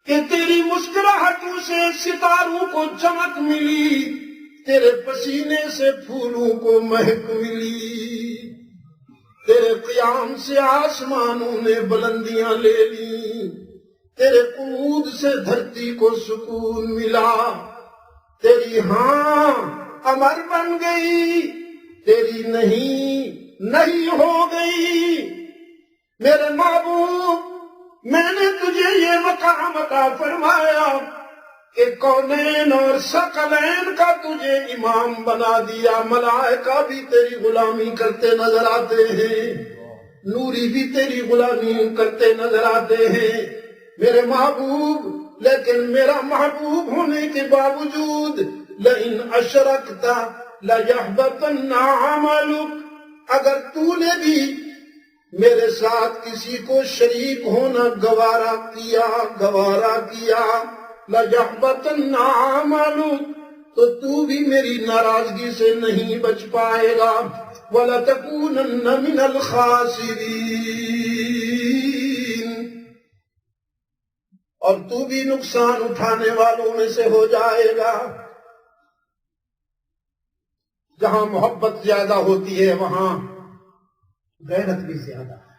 کہ تیری مسکراہٹوں سے ستاروں کو چمک ملی، تیرے پسینے سے پھولوں کو مہک ملی، تیرے قیام سے آسمانوں نے بلندیاں لے لی، تیرے قعود سے دھرتی کو سکون ملا، تیری ہاں امر بن گئی، تیری نہیں ہو گئی. میرے محبوب، میں نے تجھے یہ مقام عطا فرمایا کہ کونین اور ثقلین کا تجھے امام بنا دیا. ملائکہ بھی تیری غلامی کرتے نظر آتے ہیں، نوری بھی تیری غلامی کرتے نظر آتے ہیں میرے محبوب. لیکن میرا محبوب ہونے کے باوجود لئن اشرکت لیحبطن عملک، اگر تو نے بھی میرے ساتھ کسی کو شریک ہونا گوارا کیا لیحبطن عملک، تو بھی میری ناراضگی سے نہیں بچ پائے گا. وَلَتَكُونَنَّ مِنَ الْخَاسِرِينَ، اور تو بھی نقصان اٹھانے والوں میں سے ہو جائے گا. جہاں محبت زیادہ ہوتی ہے وہاں غیرت بھی زیادہ ہے.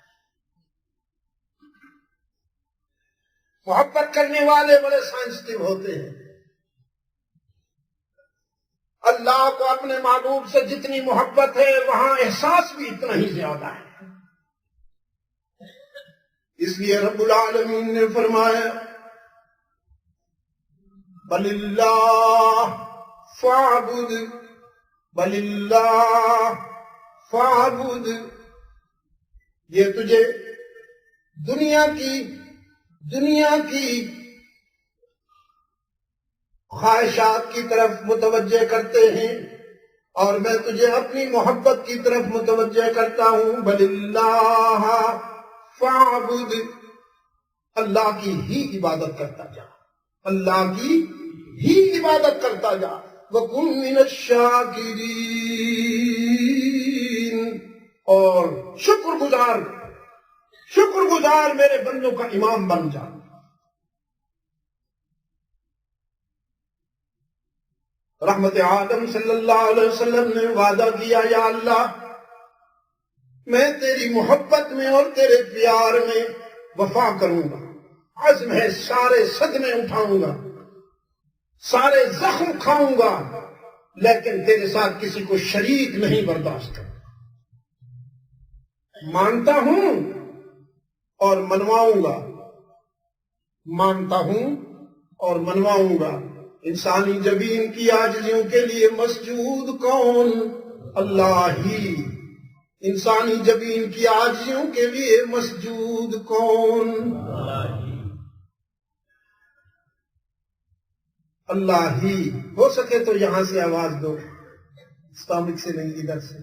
محبت کرنے والے بڑے سینسٹیو ہوتے ہیں. اللہ کو اپنے محبوب سے جتنی محبت ہے وہاں احساس بھی اتنا ہی زیادہ ہے. اس لیے رب العالمین نے فرمایا بل اللہ فاعبد، بل اللہ فاعبد. یہ تجھے دنیا کی خواہشات کی طرف متوجہ کرتے ہیں اور میں تجھے اپنی محبت کی طرف متوجہ کرتا ہوں. بل اللہ فاعبد، اللہ کی ہی عبادت کرتا جا، اللہ کی ہی عبادت کرتا جا. وَكُن مِّنَ الشَّاكِرِينَ، اور شکر گزار میرے بندوں کا امام بن جا. رحمت عالم صلی اللہ علیہ وسلم نے وعدہ کیا، یا اللہ میں تیری محبت میں اور تیرے پیار میں وفا کروں گا. عزم ہے، سارے صدمے اٹھاؤں گا، سارے زخم کھاؤں گا، لیکن تیرے ساتھ کسی کو شریک نہیں برداشت کروں. مانتا ہوں اور منواؤں گا، مانتا ہوں اور منواؤں گا. انسانی جبین کی عاجزیوں کے لیے مسجود کون؟ اللہ ہی. انسانی جبین کی عاجزیوں کے لیے مسجود کون؟ اللہ ہی. ہو سکے تو یہاں سے آواز دو، اسٹامک سے نہیں، ادھر سے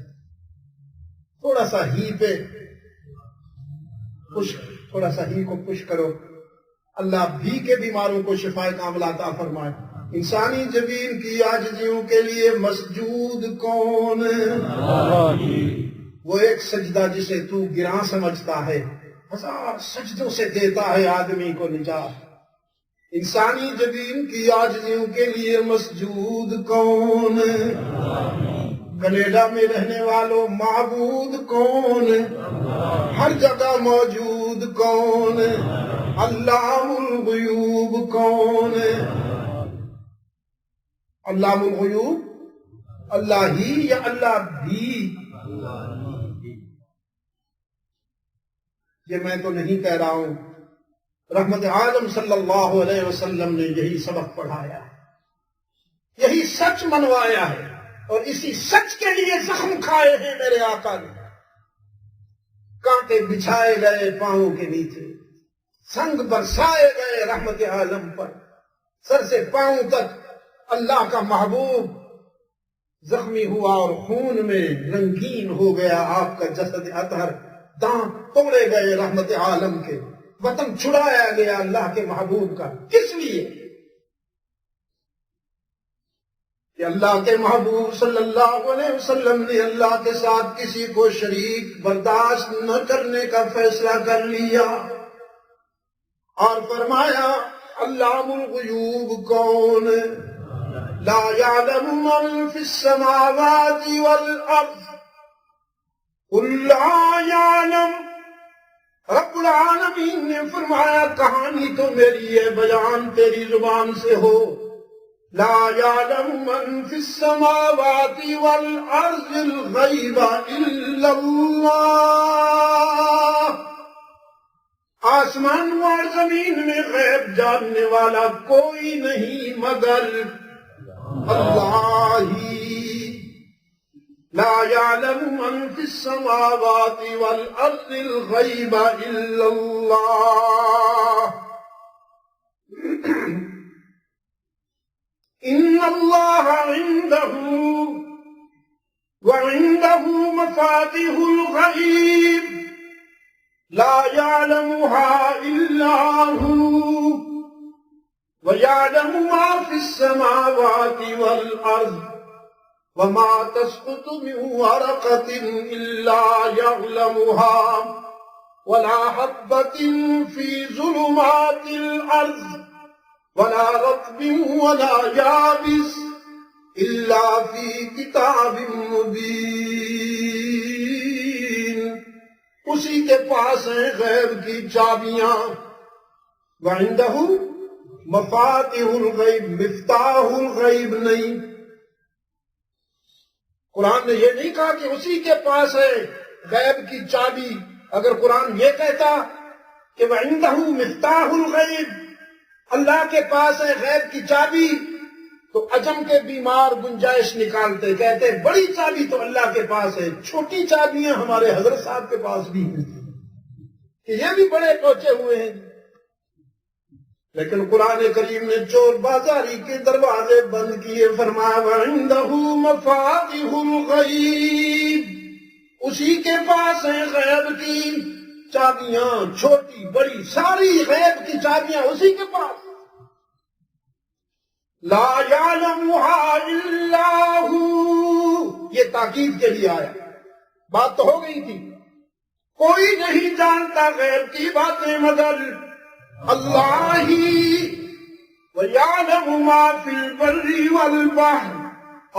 تھوڑا سا ہی پہ پش، تھوڑا سا ہی کو پش کرو. اللہ بھی کے بیماروں کو شفائے کاملہ عطا فرمائے. انسانی جبین کی عاجزیوں کے لیے مسجود کون؟ وہ ایک سجدہ جسے تو گراں سمجھتا ہے، ہزار سجدوں سے دیتا ہے آدمی کو نجات. انسانی جبین کی عاجزیوں کے لیے مسجود کون؟ کینیڈا میں رہنے والوں معبود کون؟ ہر جگہ موجود کون؟ علام الغیوب کون؟ علام الغیوب اللہ ہی یا اللہ بھی؟ یہ میں تو نہیں کہہ رہا ہوں، رحمت عالم صلی اللہ علیہ وسلم نے یہی سبق پڑھایا ہے، یہی سچ منوایا ہے، اور اسی سچ کے لیے زخم کھائے ہیں میرے آقا نے۔ کانٹے بچھائے گئے پاؤں کے نیچے، سنگ برسائے گئے رحمت عالم پر، سر سے پاؤں تک اللہ کا محبوب زخمی ہوا اور خون میں رنگین ہو گیا آپ کا جسد اطہر، دانت توڑے گئے رحمت عالم کے، وطن چھڑایا گیا اللہ کے محبوب کا۔ کس لیے؟ کہ اللہ کے محبوب صلی اللہ علیہ وسلم نے اللہ کے ساتھ کسی کو شریک برداشت نہ کرنے کا فیصلہ کر لیا، اور فرمایا علام الغیوب کون؟ لا يعلم من في السماوات والارض قل لا يعلم۔ رب العالمین نے فرمایا کہانی تو میری ہے، بیان تیری زبان سے ہو۔ لا يعلم من في السماوات والارض الغیب الا اللہ۔ آسمان اور زمین میں غیب جاننے والا کوئی نہیں مگر اللہ ہی۔ لا يعلم من في السماوات والارض الغیب الا اللہ۔ ان اللہ عنده وعنده مفاتيح الغیب لا يعلمها الا هو ويعلم ما في السماوات والارض وما تسقط من ورقة الا يعلمها ولا حبة في ظلمات الارض ولا رطب ولا يابس الا في كتاب مبين۔ اسی کے پاس ہیں غیب کی چابیاں، وعنده مفاتیح الغیب، مفتاح الغیب نہیں۔ قرآن نے یہ نہیں کہا کہ اسی کے پاس ہے غیب کی چابی۔ اگر قرآن یہ کہتا کہ وعنده مفتاح الغیب، اللہ کے پاس ہے غیب کی چابی، تو عجم کے بیمار گنجائش نکالتے، کہتے بڑی چابی تو اللہ کے پاس ہے، چھوٹی چابیاں ہمارے حضرت صاحب کے پاس بھی ہیں کہ یہ بھی بڑے پہنچے ہوئے ہیں۔ لیکن قرآن کریم نے چور بازاری کے دروازے بند کیے، فرمایا وعنده مفاتیح الغیب، اسی کے پاس ہیں غیب کی چابیاں، چھوٹی بڑی ساری غیب کی چابیاں اسی کے پاس۔ لا يعلمها الا هو، یہ تاکید کے لیے آیا، بات تو ہو گئی تھی، کوئی نہیں جانتا غیب کی باتیں مگر اللہ ہی۔ وَيَعْلَمُ مَا فِي الْبَرِّ وَالْبَحْرِ،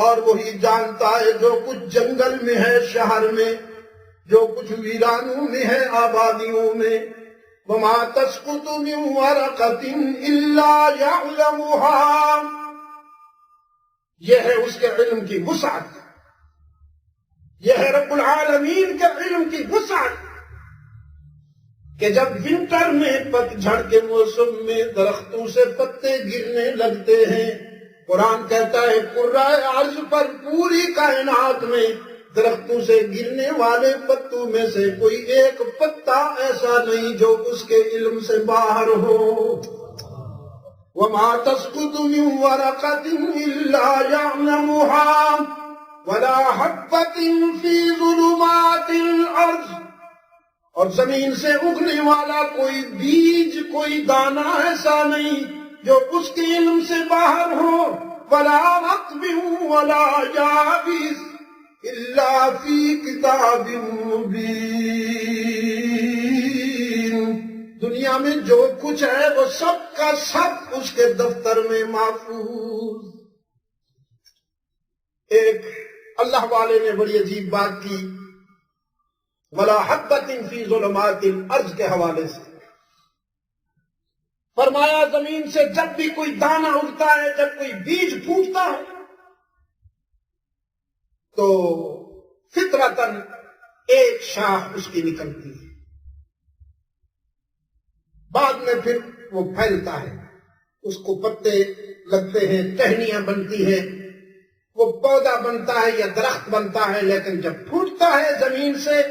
اور وہی جانتا ہے جو کچھ جنگل میں ہے، شہر میں، جو کچھ ویرانوں میں ہے، آبادیوں میں۔ وَمَا تَسْقُطُ مِن وَرَقَةٍ إِلَّا يَعْلَمُهَا، یہ ہے اس کے علم کی وسعت، یہ ہے رب العالمین کے علم کی وسعت، کہ جب ونٹر میں پتجھڑ کے موسم میں درختوں سے پتے گرنے لگتے ہیں، قرآن کہتا ہے کرۂ ارض پر پوری کائنات میں درختوں سے گرنے والے پتوں میں سے کوئی ایک پتا ایسا نہیں جو اس کے علم سے باہر ہو۔ وَمَا تَسْقُطُ مِن وَرَقَةٍ إِلَّا يَعْلَمُهَا وَلَا حَبَّةٍ فِي ظُلُمَاتِ الْأَرْضِ، اور زمین سے اگنے والا کوئی بیج، کوئی دانہ ایسا نہیں جو اس کے علم سے باہر ہو۔ وَلَا رَطْبٍ وَلَا يَابِسٍ إِلَّا فِي كِتَابٍ مُبِينٍ۔ دنیا میں جو کچھ ہے وہ سب کا سب اس کے دفتر میں محفوظ۔ ایک اللہ والے نے بڑی عجیب بات کی، وَلَا حَبَّةٍ فِي ظُلُمَاتِ الْأَرْضِ کے حوالے سے فرمایا زمین سے جب بھی کوئی دانہ اگتا ہے، جب کوئی بیج پھوٹتا ہے تو فطرتاً ایک شاخ اس کی نکلتی ہے، بعد میں پھر وہ پھیلتا ہے، اس کو پتے لگتے ہیں، ٹہنیاں بنتی ہیں، وہ پودا بنتا ہے یا درخت بنتا ہے، لیکن جب پھوٹتا ہے زمین سے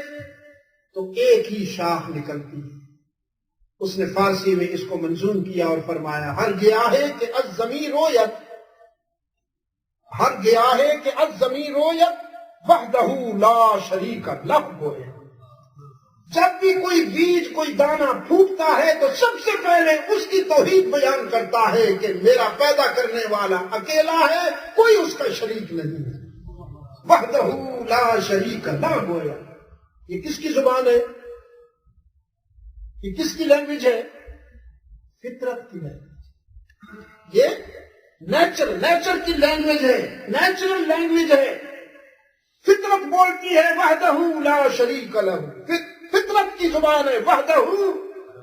تو ایک ہی شاخ نکلتی ہے۔ اس نے فارسی میں اس کو منظوم کیا اور فرمایا ہر گیا ہے کہ الزمین رویت، ہر گیا ہے کہ الزمین رویت وحدہ لا شریک لہ گویا۔ جب بھی کوئی بیج، کوئی دانہ پھوٹتا ہے تو سب سے پہلے اس کی توحید بیان کرتا ہے کہ میرا پیدا کرنے والا اکیلا ہے، کوئی اس کا شریک نہیں ہے۔ وحدہ لا شریک لہ گویا۔ یہ کس کی زبان ہے؟ یہ کس کی لینگویج ہے؟ فطرت کی لینگویج۔ یہ نیچر کی لینگویج ہے، نیچرل لینگویج ہے۔ فطرت بولتی ہے وحدہ لا شریک لہ، فطرت کی زبان ہے وحدہ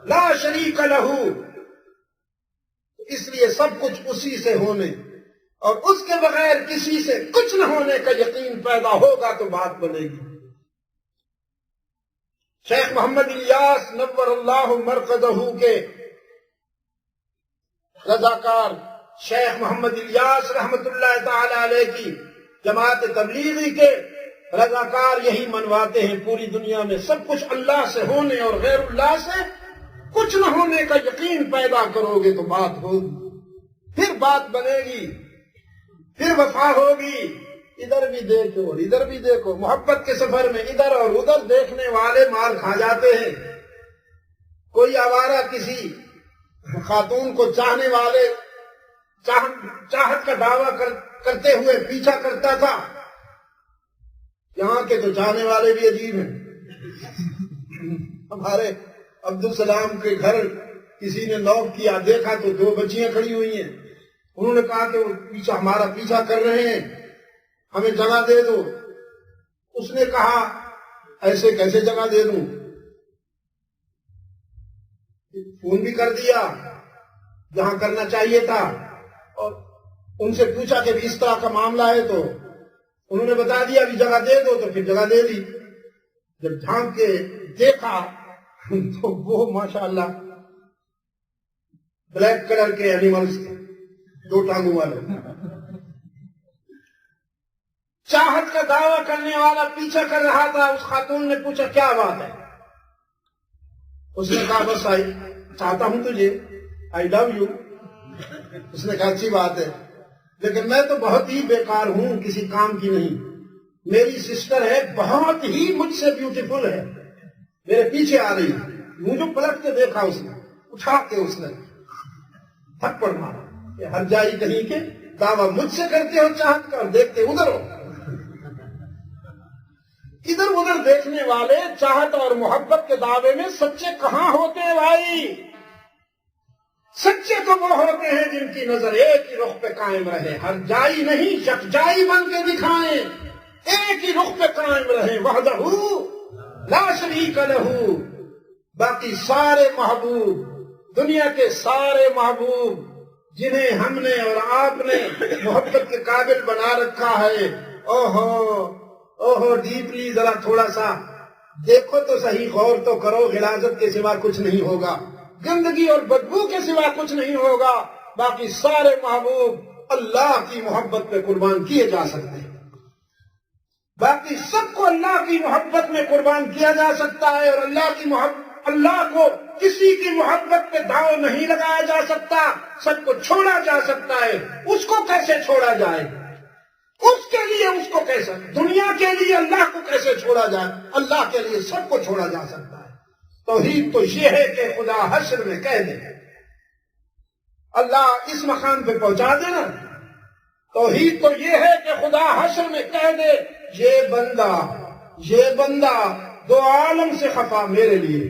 لا شریک لہ۔ اس لیے سب کچھ اسی سے ہونے اور اس کے بغیر کسی سے کچھ نہ ہونے کا یقین پیدا ہوگا تو بات بنے گی۔ شیخ محمد الیاس نور اللہ مرقدہ کے رضاکار شیخ محمد الیاس رحمت اللہ تعالی علیہ کی جماعت تبلیغی کے رضاکار یہی منواتے ہیں پوری دنیا میں سب کچھ اللہ سے ہونے اور غیر اللہ سے کچھ نہ ہونے کا یقین پیدا کرو گے تو بات ہوگی، پھر بات بنے گی، پھر وفا ہوگی۔ ادھر بھی دیکھو اور ادھر بھی دیکھو، محبت کے سفر میں ادھر اور ادھر دیکھنے والے مار کھا جاتے ہیں۔ کوئی آوارہ کسی خاتون کو چاہنے والے چاہت کا دعویٰ کرتے ہوئے پیچھا کرتا تھا۔ یہاں کے تو چاہنے والے بھی عجیب ہیں۔ ہمارے عبدالسلام کے گھر کسی نے نوک کیا، دیکھا تو دو بچیاں کھڑی ہوئی ہیں۔ انہوں نے کہا کہ وہ ہمارا پیچھا کر رہے ہیں، ہمیں جگہ دے دو۔ اس نے کہا ایسے کیسے جگہ دے دوں؟ فون بھی کر دیا جہاں کرنا چاہیے تھا، اور ان سے پوچھا کہ اس طرح کا معاملہ ہے تو انہوں نے بتا دیا ابھی جگہ دے دو، تو پھر جگہ دے دی۔ جب جھانک کے دیکھا تو وہ ماشاءاللہ بلیک کلر کے اینیملز تھے، دو ٹانگوں والے۔ چاہت کا دعویٰ کرنے والا پیچھا کر رہا تھا۔ اس خاتون نے پوچھا کیا بات ہے؟ اس نے کہا بس چاہتا ہوں تجھے، آئی لو یو۔ اس نے کہا اچھی بات ہے، لیکن میں تو بہت ہی بیکار ہوں، کسی کام کی نہیں۔ میری سسٹر ہے، بہت ہی مجھ سے بیوٹیفل ہے، میرے پیچھے آ رہی ہے۔ مجھے پلٹ کے دیکھا، اس نے اٹھا کے اس نے تھپڑ مارا کہ ہر جائی کہیں کے دعویٰ مجھ سے کرتے ہو چاہت کا، اور دیکھتے ادھر ہو۔ ادھر ادھر دیکھنے والے چاہت اور محبت کے دعوے میں سچے کہاں ہوتے ہیں بھائی؟ سچے تو وہ ہوتے ہیں جن کی نظر ایک ہی رخ پہ قائم رہے، ہر جائی نہیں، یکجائی بن کے دکھائیں، ایک ہی رخ پہ قائم رہے، وحدہ لا شریک لہ۔ باقی سارے محبوب، دنیا کے سارے محبوب جنہیں ہم نے اور آپ نے محبت کے قابل بنا رکھا ہے، اوہو ڈیپلی ذرا تھوڑا سا دیکھو تو صحیح، غور تو کرو، غلاظت کے سوا کچھ نہیں ہوگا، گندگی اور بدبو کے سوا کچھ نہیں ہوگا۔ باقی سارے محبوب اللہ کی محبت پہ قربان کیے جا سکتے ہیں، باقی سب کو اللہ کی محبت میں قربان کیا جا سکتا ہے، اور اللہ کو کسی کی محبت پہ داؤ نہیں لگایا جا سکتا، سب کو چھوڑا جا سکتا ہے۔ اس کو کیسے چھوڑا جائے؟ اس کے لیے اس کو کیسے، دنیا کے لیے اللہ کو کیسے چھوڑا جائے؟ اللہ کے لیے سب کو چھوڑا جا سکتا ہے۔ توحید تو یہ ہے کہ خدا حشر میں کہہ دے، اللہ اس مقام پہ پہنچا دینا۔ توحید تو یہ ہے کہ خدا حشر میں کہہ دے یہ بندہ دو عالم سے خفا میرے لیے،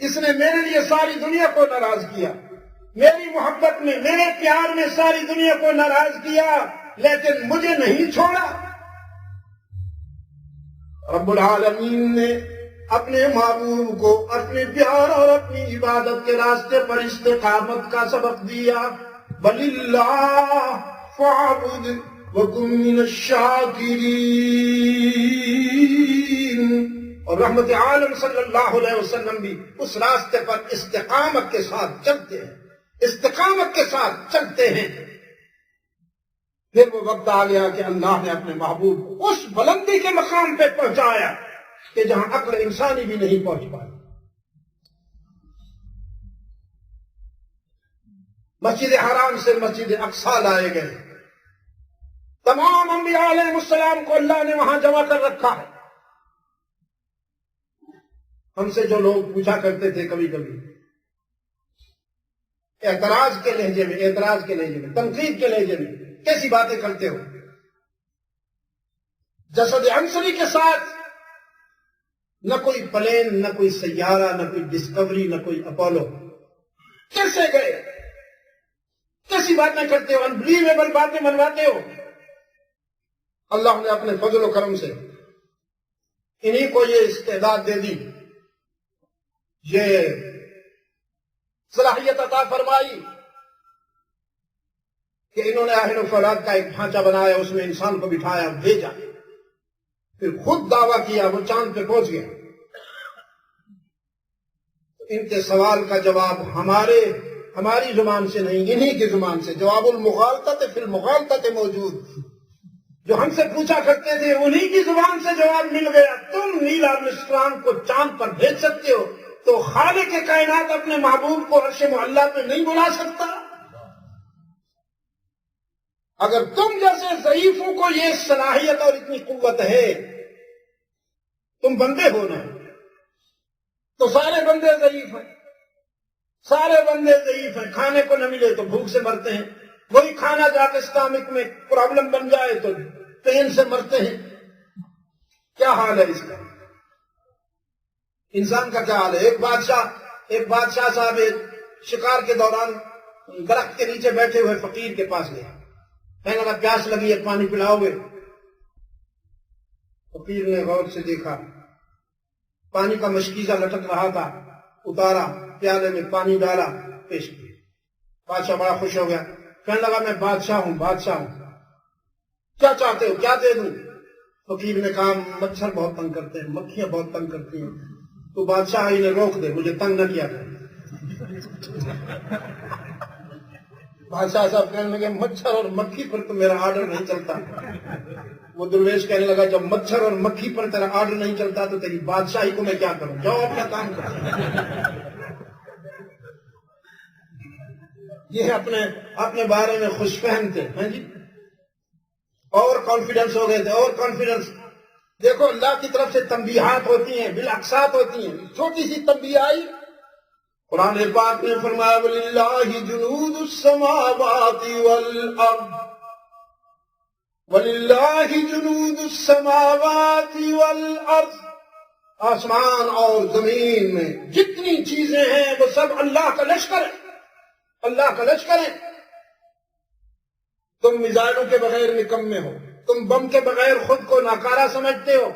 اس نے میرے لیے ساری دنیا کو ناراض کیا، میری محبت میں، میرے پیار میں ساری دنیا کو ناراض کیا، لیکن مجھے نہیں چھوڑا۔ رب العالمین نے اپنے محبوب کو اپنے پیار اور اپنی عبادت کے راستے پر استقامت کا سبق دیا۔ بل اللہ فاعبد وکن من الشاکرین، اور رحمت عالم صلی اللہ علیہ وسلم بھی اس راستے پر استقامت کے ساتھ چلتے ہیں، استقامت کے ساتھ چلتے ہیں۔ پھر وہ وقت آ گیا کہ اللہ نے اپنے محبوب کو اس بلندی کے مقام پہ پہنچایا کہ جہاں عقل انسانی بھی نہیں پہنچ پائی۔ مسجد حرام سے مسجد اقصی لائے گئے، تمام انبیاء علیہ السلام کو اللہ نے وہاں جمع کر رکھا ہے۔ ہم سے جو لوگ پوچھا کرتے تھے کبھی کبھی اعتراض کے لہجے میں، تنقید کے لہجے میں، کیسی باتیں کرتے ہو؟ جسد عنصری کے ساتھ نہ کوئی پلین، نہ کوئی سیارہ، نہ کوئی ڈسکوری، نہ کوئی اپولو، کیسے گئے؟ کیسی باتیں کرتے ہو؟ انبلیویبل باتیں منواتے ہو۔ اللہ نے اپنے فضل و کرم سے انہی کو یہ استعداد دے دی، یہ صلاحیت عطا فرمائی کہ انہوں نے اہل و فولاد کا ایک ڈھانچہ بنایا، اس میں انسان کو بٹھایا، بھیجا، پھر خود دعویٰ کیا، وہ چاند پہ پہنچ گیا۔ ان کے سوال کا جواب ہماری زبان سے نہیں، انہی کی زبان سے، جواب المغالطۃ فی المغالطۃ موجود، جو ہم سے پوچھا کرتے تھے انہی کی زبان سے جواب مل گیا۔ تم نیل آرمسٹرانگ کو چاند پر بھیج سکتے ہو تو خالق کائنات اپنے محبوب کو عرش معلیٰ پہ نہیں بلا سکتا؟ اگر تم جیسے ضعیفوں کو یہ صلاحیت اور اتنی قوت ہے، تم بندے ہو نا، تو سارے بندے ضعیف ہیں، سارے بندے ضعیف ہیں، کھانے کو نہ ملے تو بھوک سے مرتے ہیں، وہی کھانا جا کے اسٹامک میں پرابلم بن جائے تو پین سے مرتے ہیں۔ کیا حال ہے اس کا؟ انسان کا کیا حال ہے؟ ایک بادشاہ صاحب ایک شکار کے دوران درخت کے نیچے بیٹھے ہوئے فقیر کے پاس گیا، کہنے لگا پیاس لگی ہے، پانی پلاؤ گے؟ فقیر نے غور سے دیکھا، پانی کا مشکیزہ لٹک رہا تھا، اتارا، پیالے میں پانی ڈالا، پیش کیا۔ بادشاہ بڑا خوش ہو گیا، کہنے لگا میں بادشاہ ہوں، کیا چاہتے ہو، کیا دے دوں؟ فقیر نے کہا مچھر بہت تنگ کرتے ہیں، مکھیاں بہت تنگ کرتی ہیں، تو بادشاہ انہیں روک دے، مجھے تنگ نہ کیا کر۔ بادشاہ صاحب کہنے لگے مچھر اور مکھی پر تو میرا آرڈر نہیں چلتا۔ وہ درویش کہنے لگا جب مچھر اور مکھی پر تیرا آرڈر نہیں چلتا تو تیری بادشاہی کو میں کیا کروں، جاؤ اپنا کام کرو۔ یہ اپنے بارے میں خوش فہم تھے، ہاں جی، اور کانفیڈنس ہو گئے تھے، اور کانفیڈنس۔ دیکھو اللہ کی طرف سے تنبیہات ہوتی ہیں، بالاقساط ہوتی ہیں، چھوٹی سی تنبیہ آئی، قرآن پاک نے فرمایا وَلِلَّهِ جُنُودُ السَّمَاوَاتِ وَالْأَرْضِ، وَلِلَّهِ جُنُودُ السَّمَاوَاتِ وَالْأَرْضِ، آسمان اور زمین میں جتنی چیزیں ہیں وہ سب اللہ کا لشکر ہے، اللہ کا لشکر ہے۔ تم میزائلوں کے بغیر نکمے ہو، تم بم کے بغیر خود کو ناکارہ سمجھتے ہو،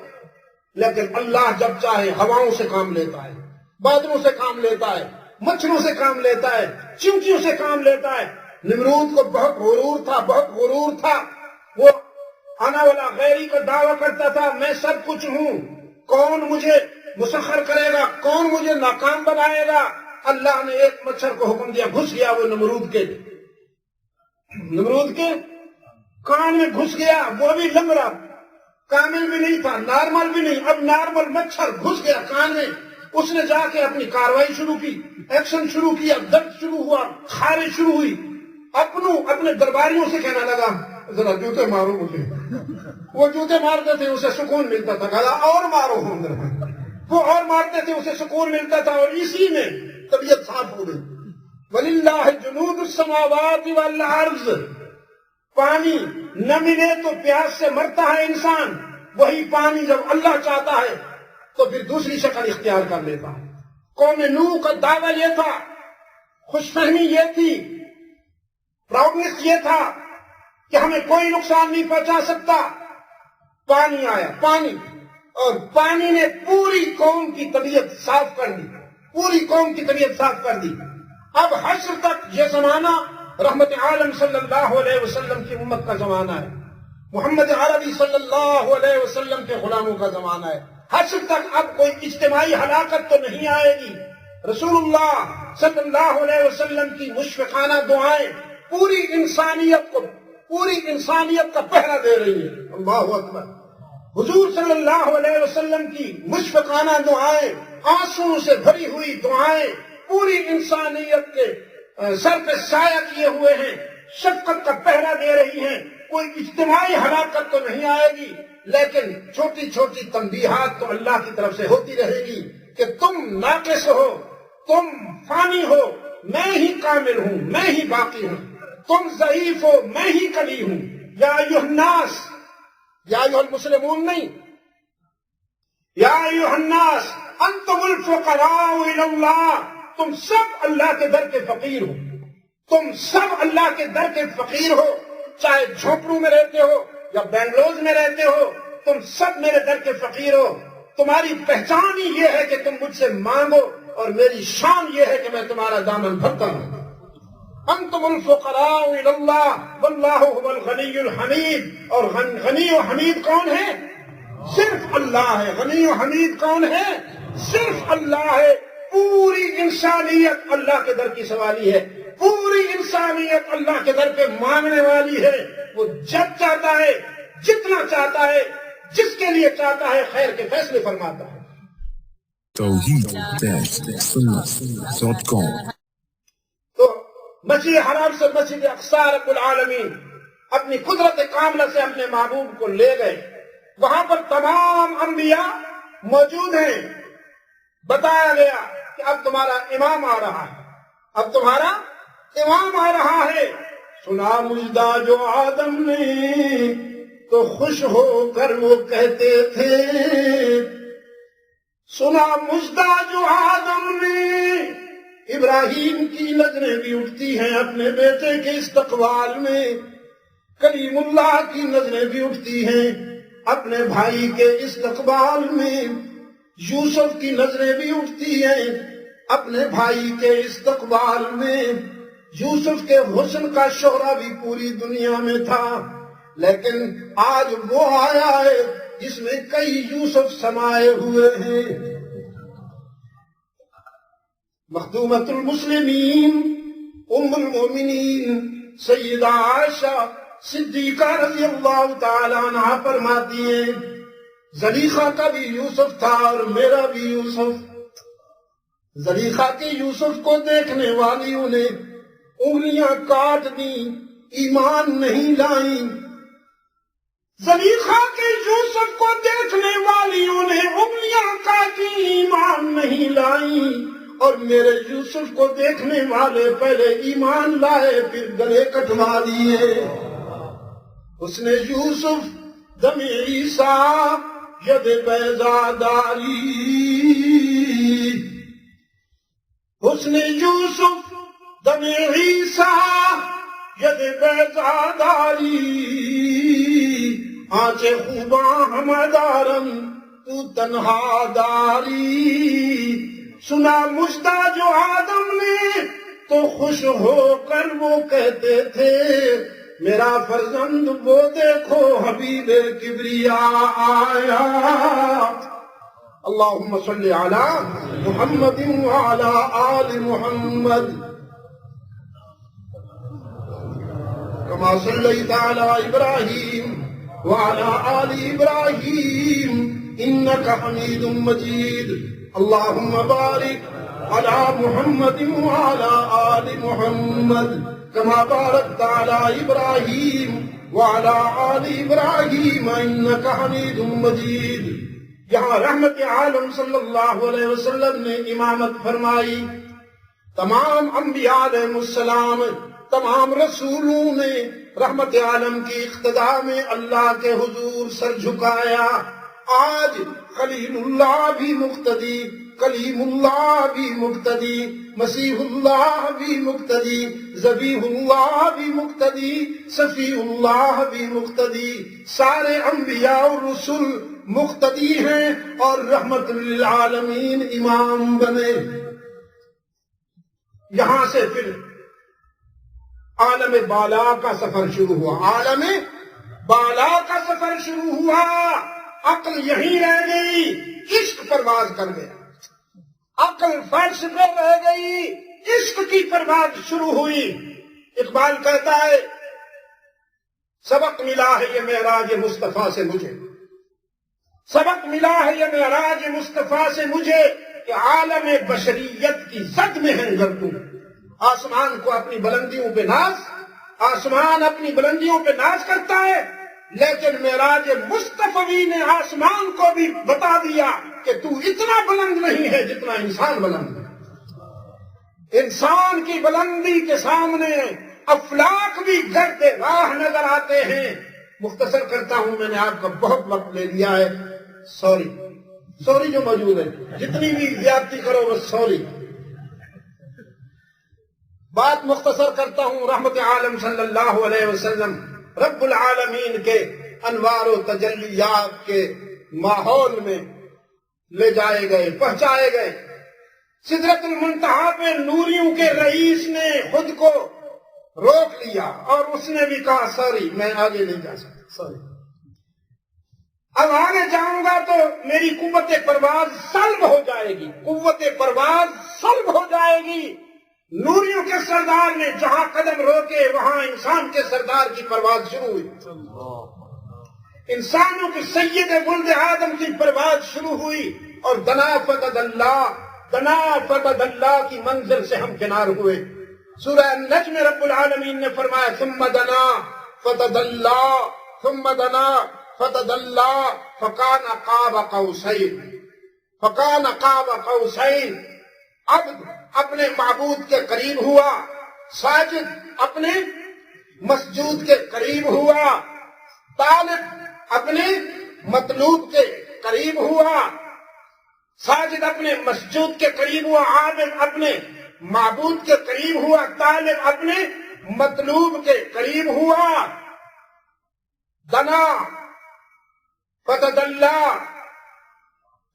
لیکن اللہ جب چاہے ہواؤں سے کام لیتا ہے، بادلوں سے کام لیتا ہے، مچھروں سے کام لیتا ہے، چمٹیوں سے کام لیتا ہے۔ نمرود کو بہت غرور تھا، وہ انا ولا غیری کا دعویٰ کرتا تھا، میں سب کچھ ہوں، کون مجھے مسخر کرے گا، کون مجھے ناکام بنائے گا؟ اللہ نے ایک مچھر کو حکم دیا، گھس گیا وہ نمرود کے کان میں گھس گیا، وہ بھی لنگڑا، کامل بھی نہیں تھا، نارمل بھی نہیں، اب نارمل مچھر گھس گیا کان میں۔ اس نے جا کے اپنی کاروائی شروع کی، ایکشن شروع کیا، درد شروع ہوا، خارش شروع ہوئی، اپنے درباریوں سے کہنے لگا ذرا جوتے مارو مجھے۔ وہ جوتے مارتے تھے، اسے سکون ملتا تھا، کہا اور مارو، وہ اور مارتے تھے، اسے سکون ملتا تھا، اور اسی میں طبیعت صاف ہو گئی۔ وَلِلَّهِ جُنُودُ السَّمَاوَاتِ وَالْأَرْضِ، پانی نہ ملے تو پیاس سے مرتا ہے انسان، وہی پانی جب اللہ چاہتا ہے تو پھر دوسری شکل اختیار کر لیتا ہے۔ قوم نوح کا دعویٰ یہ تھا، خوش فہمی یہ تھی، پراؤڈنس یہ تھا کہ ہمیں کوئی نقصان نہیں پہنچا سکتا۔ پانی آیا، اور پانی نے پوری قوم کی طبیعت صاف کر دی، اب حشر تک یہ زمانہ رحمت عالم صلی اللہ علیہ وسلم کی امت کا زمانہ ہے، محمد عربی صلی اللہ علیہ وسلم کے غلاموں کا زمانہ ہے۔ حشر تک اب کوئی اجتماعی ہلاکت تو نہیں آئے گی۔ رسول اللہ صلی اللہ علیہ وسلم کی مشفقانہ دعائیں پوری انسانیت کا پہرا دے رہی ہیں۔ اللہ اکبر۔ حضور صلی اللہ علیہ وسلم کی مشفقانہ دعائیں، آنسوؤں سے بھری ہوئی دعائیں پوری انسانیت کے سر پہ سایہ کیے ہوئے ہیں، شفقت کا پہرا دے رہی ہیں۔ کوئی اجتماعی ہلاکت تو نہیں آئے گی، لیکن چھوٹی چھوٹی تنبیہات تو اللہ کی طرف سے ہوتی رہے گی کہ تم ناقص ہو، تم فانی ہو، میں ہی کامل ہوں، میں ہی باقی ہوں، تم ضعیف ہو، میں ہی قوی ہوں۔ یا ایھا الناس، یا ایھا المسلمون نہیں، یا ایھا الناس انتم الفقراء الی اللہ، تم سب اللہ کے در کے فقیر ہو، تم سب اللہ کے در کے فقیر ہو، چاہے جھونپڑوں میں رہتے ہو یا بنگلوز میں رہتے ہو، تم سب میرے در کے فقیر ہو۔ تمہاری پہچان ہی یہ ہے کہ تم مجھ سے مانگو، اور میری شان یہ ہے کہ میں تمہارا دامن بھرتا ہوں۔ انتم الفقراء الی اللہ واللہ هو الغنی الحمید، اور غنی و حمید کون ہے؟ صرف اللہ ہے۔ غنی و حمید کون ہے؟ صرف اللہ ہے۔ پوری انسانیت اللہ کے در کی سوالی ہے، پوری انسانیت اللہ کے در پہ مانگنے والی ہے۔ وہ جب چاہتا ہے، جتنا چاہتا ہے، جس کے لیے چاہتا ہے خیر کے فیصلے فرماتا ہے۔ توحید-sunnah.com تو مسجد حرام سے مسجد اقصی رب العالمین اپنی قدرت کاملہ سے اپنے محبوب کو لے گئے۔ وہاں پر تمام انبیاء موجود ہیں۔ بتایا گیا کہ اب تمہارا امام آ رہا ہے، اب تمہارا امام آ رہا ہے۔ سنا مجدہ جو آدم نے تو خوش ہو کر وہ کہتے تھے، سنا مجدہ جو آدم نے، ابراہیم کی نظریں بھی اٹھتی ہیں اپنے بیٹے کے استقبال میں، کلیم اللہ کی نظریں بھی اٹھتی ہیں اپنے بھائی کے استقبال میں، یوسف کی نظریں بھی اٹھتی ہیں اپنے بھائی کے استقبال میں۔ یوسف کے حسن کا شہرہ بھی پوری دنیا میں تھا، لیکن آج وہ آیا ہے جس میں کئی یوسف سمائے ہوئے ہیں۔ مخدومۃ المسلمین ام المومنین سیدہ عائشہ صدیقہ رضی اللہ تعالیٰ عنہ فرماتی ہیں، زلیخا کا بھی یوسف تھا اور میرا بھی یوسف۔ زلیخا کے یوسف کو دیکھنے والیوں نے انگلیاں کاٹ دی، ایمان نہیں لائیں۔ زلیخا کے یوسف کو دیکھنے والیوں نے انگلیاں کاٹی، ایمان نہیں لائیں، اور میرے یوسف کو دیکھنے والے پہلے ایمان لائے پھر گلے کٹوا دیے۔ حسن یوسف دم عیسیٰ ید بیضاداری، حسن یوسف دم عیسیٰ ید بیضاداری، آنچے خوباں ہمدارم تو تنہا داری۔ سنا مجدہ جو آدم نے تو خوش ہو کر وہ کہتے تھے، میرا فرزند وہ دیکھو حبیب کبریا آیا۔ اللہم صلی علی محمد وعلی آل محمد کما صلیت علی ابراہیم وعلی آل ابراہیم انکا حمید مجید۔ اللہم بارک علی محمد وعلی آل محمد کما بارکت علی ابراہیم وعلی آل ابراہیم انکا حمید مجید۔ یہاں رحمت عالم صلی اللہ علیہ وسلم نے امامت فرمائی، تمام انبیاء علیہ السلام، تمام رسولوں نے رحمت عالم کی اقتداء میں اللہ کے حضور سر جھکایا۔ آج خلیل اللہ بھی مقتدی، کلیم اللہ بھی مقتدی، مسیح اللہ بھی مقتدی، ذبیح اللہ بھی مقتدی، صفی اللہ بھی مقتدی، سارے انبیاء اور رسول مقتدی ہیں اور رحمت للعالمین امام بنے۔ یہاں سے پھر عالم بالا کا سفر شروع ہوا، عالم بالا کا سفر شروع ہوا۔ عقل یہیں رہ گئی، عشق پرواز کر گیا۔ عقل فرش پہ رہ گئی، عشق کی پرواز شروع ہوئی۔ اقبال کہتا ہے سبق ملا ہے یہ معراج مصطفیٰ سے مجھے، سبق ملا ہے یہ معراج مصطفیٰ سے مجھے کہ عالم بشریت کی زد میں ہے گر تم۔ آسمان کو اپنی بلندیوں پہ ناز، آسمان اپنی بلندیوں پہ ناز کرتا ہے، لیکن معراج مصطفی نے آسمان کو بھی بتا دیا کہ تو اتنا بلند نہیں ہے جتنا انسان بلند ہے۔ انسان کی بلندی کے سامنے افلاک بھی گرد راہ نظر آتے ہیں۔ مختصر کرتا ہوں، میں نے آپ کا بہت وقت لے لیا ہے، سوری جو موجود ہے، جتنی بھی زیادتی کرو بس سوری۔ بات مختصر کرتا ہوں، رحمت عالم صلی اللہ علیہ وسلم رب العالمین کے انوار و تجلیات کے ماحول میں لے جائے گئے، پہنچائے گئے۔ سدرۃ المنتہا پہ نوریوں کے رئیس نے خود کو روک لیا اور اس نے بھی کہا سوری میں آگے نہیں جا سکتا، سوری، اب آگے جاؤں گا تو میری قوت پرواز سلب ہو جائے گی، قوت پرواز سلب ہو جائے گی۔ نوریوں کے سردار نے جہاں قدم روکے وہاں انسان کے سردار کی پرواز شروع ہوئی، انسانوں کے سید ولد آدم کی پرواز شروع ہوئی، اور دنا فتد اللہ کی منزل سے ہم کنار ہوئے۔ سورہ النجم میں رب العالمین نے فرمایا ثم دنا فتدلا ثم دنا فتدلا فکان قاب قوسین، فکان قاب قوسین۔ عبد اپنے معبود کے قریب ہوا، ساجد اپنے مسجود کے قریب ہوا، طالب اپنے مطلوب کے قریب ہوا، ساجد اپنے مسجود کے قریب ہوا، عابد اپنے معبود کے قریب ہوا، طالب اپنے مطلوب کے قریب ہوا۔ دنا فتدلا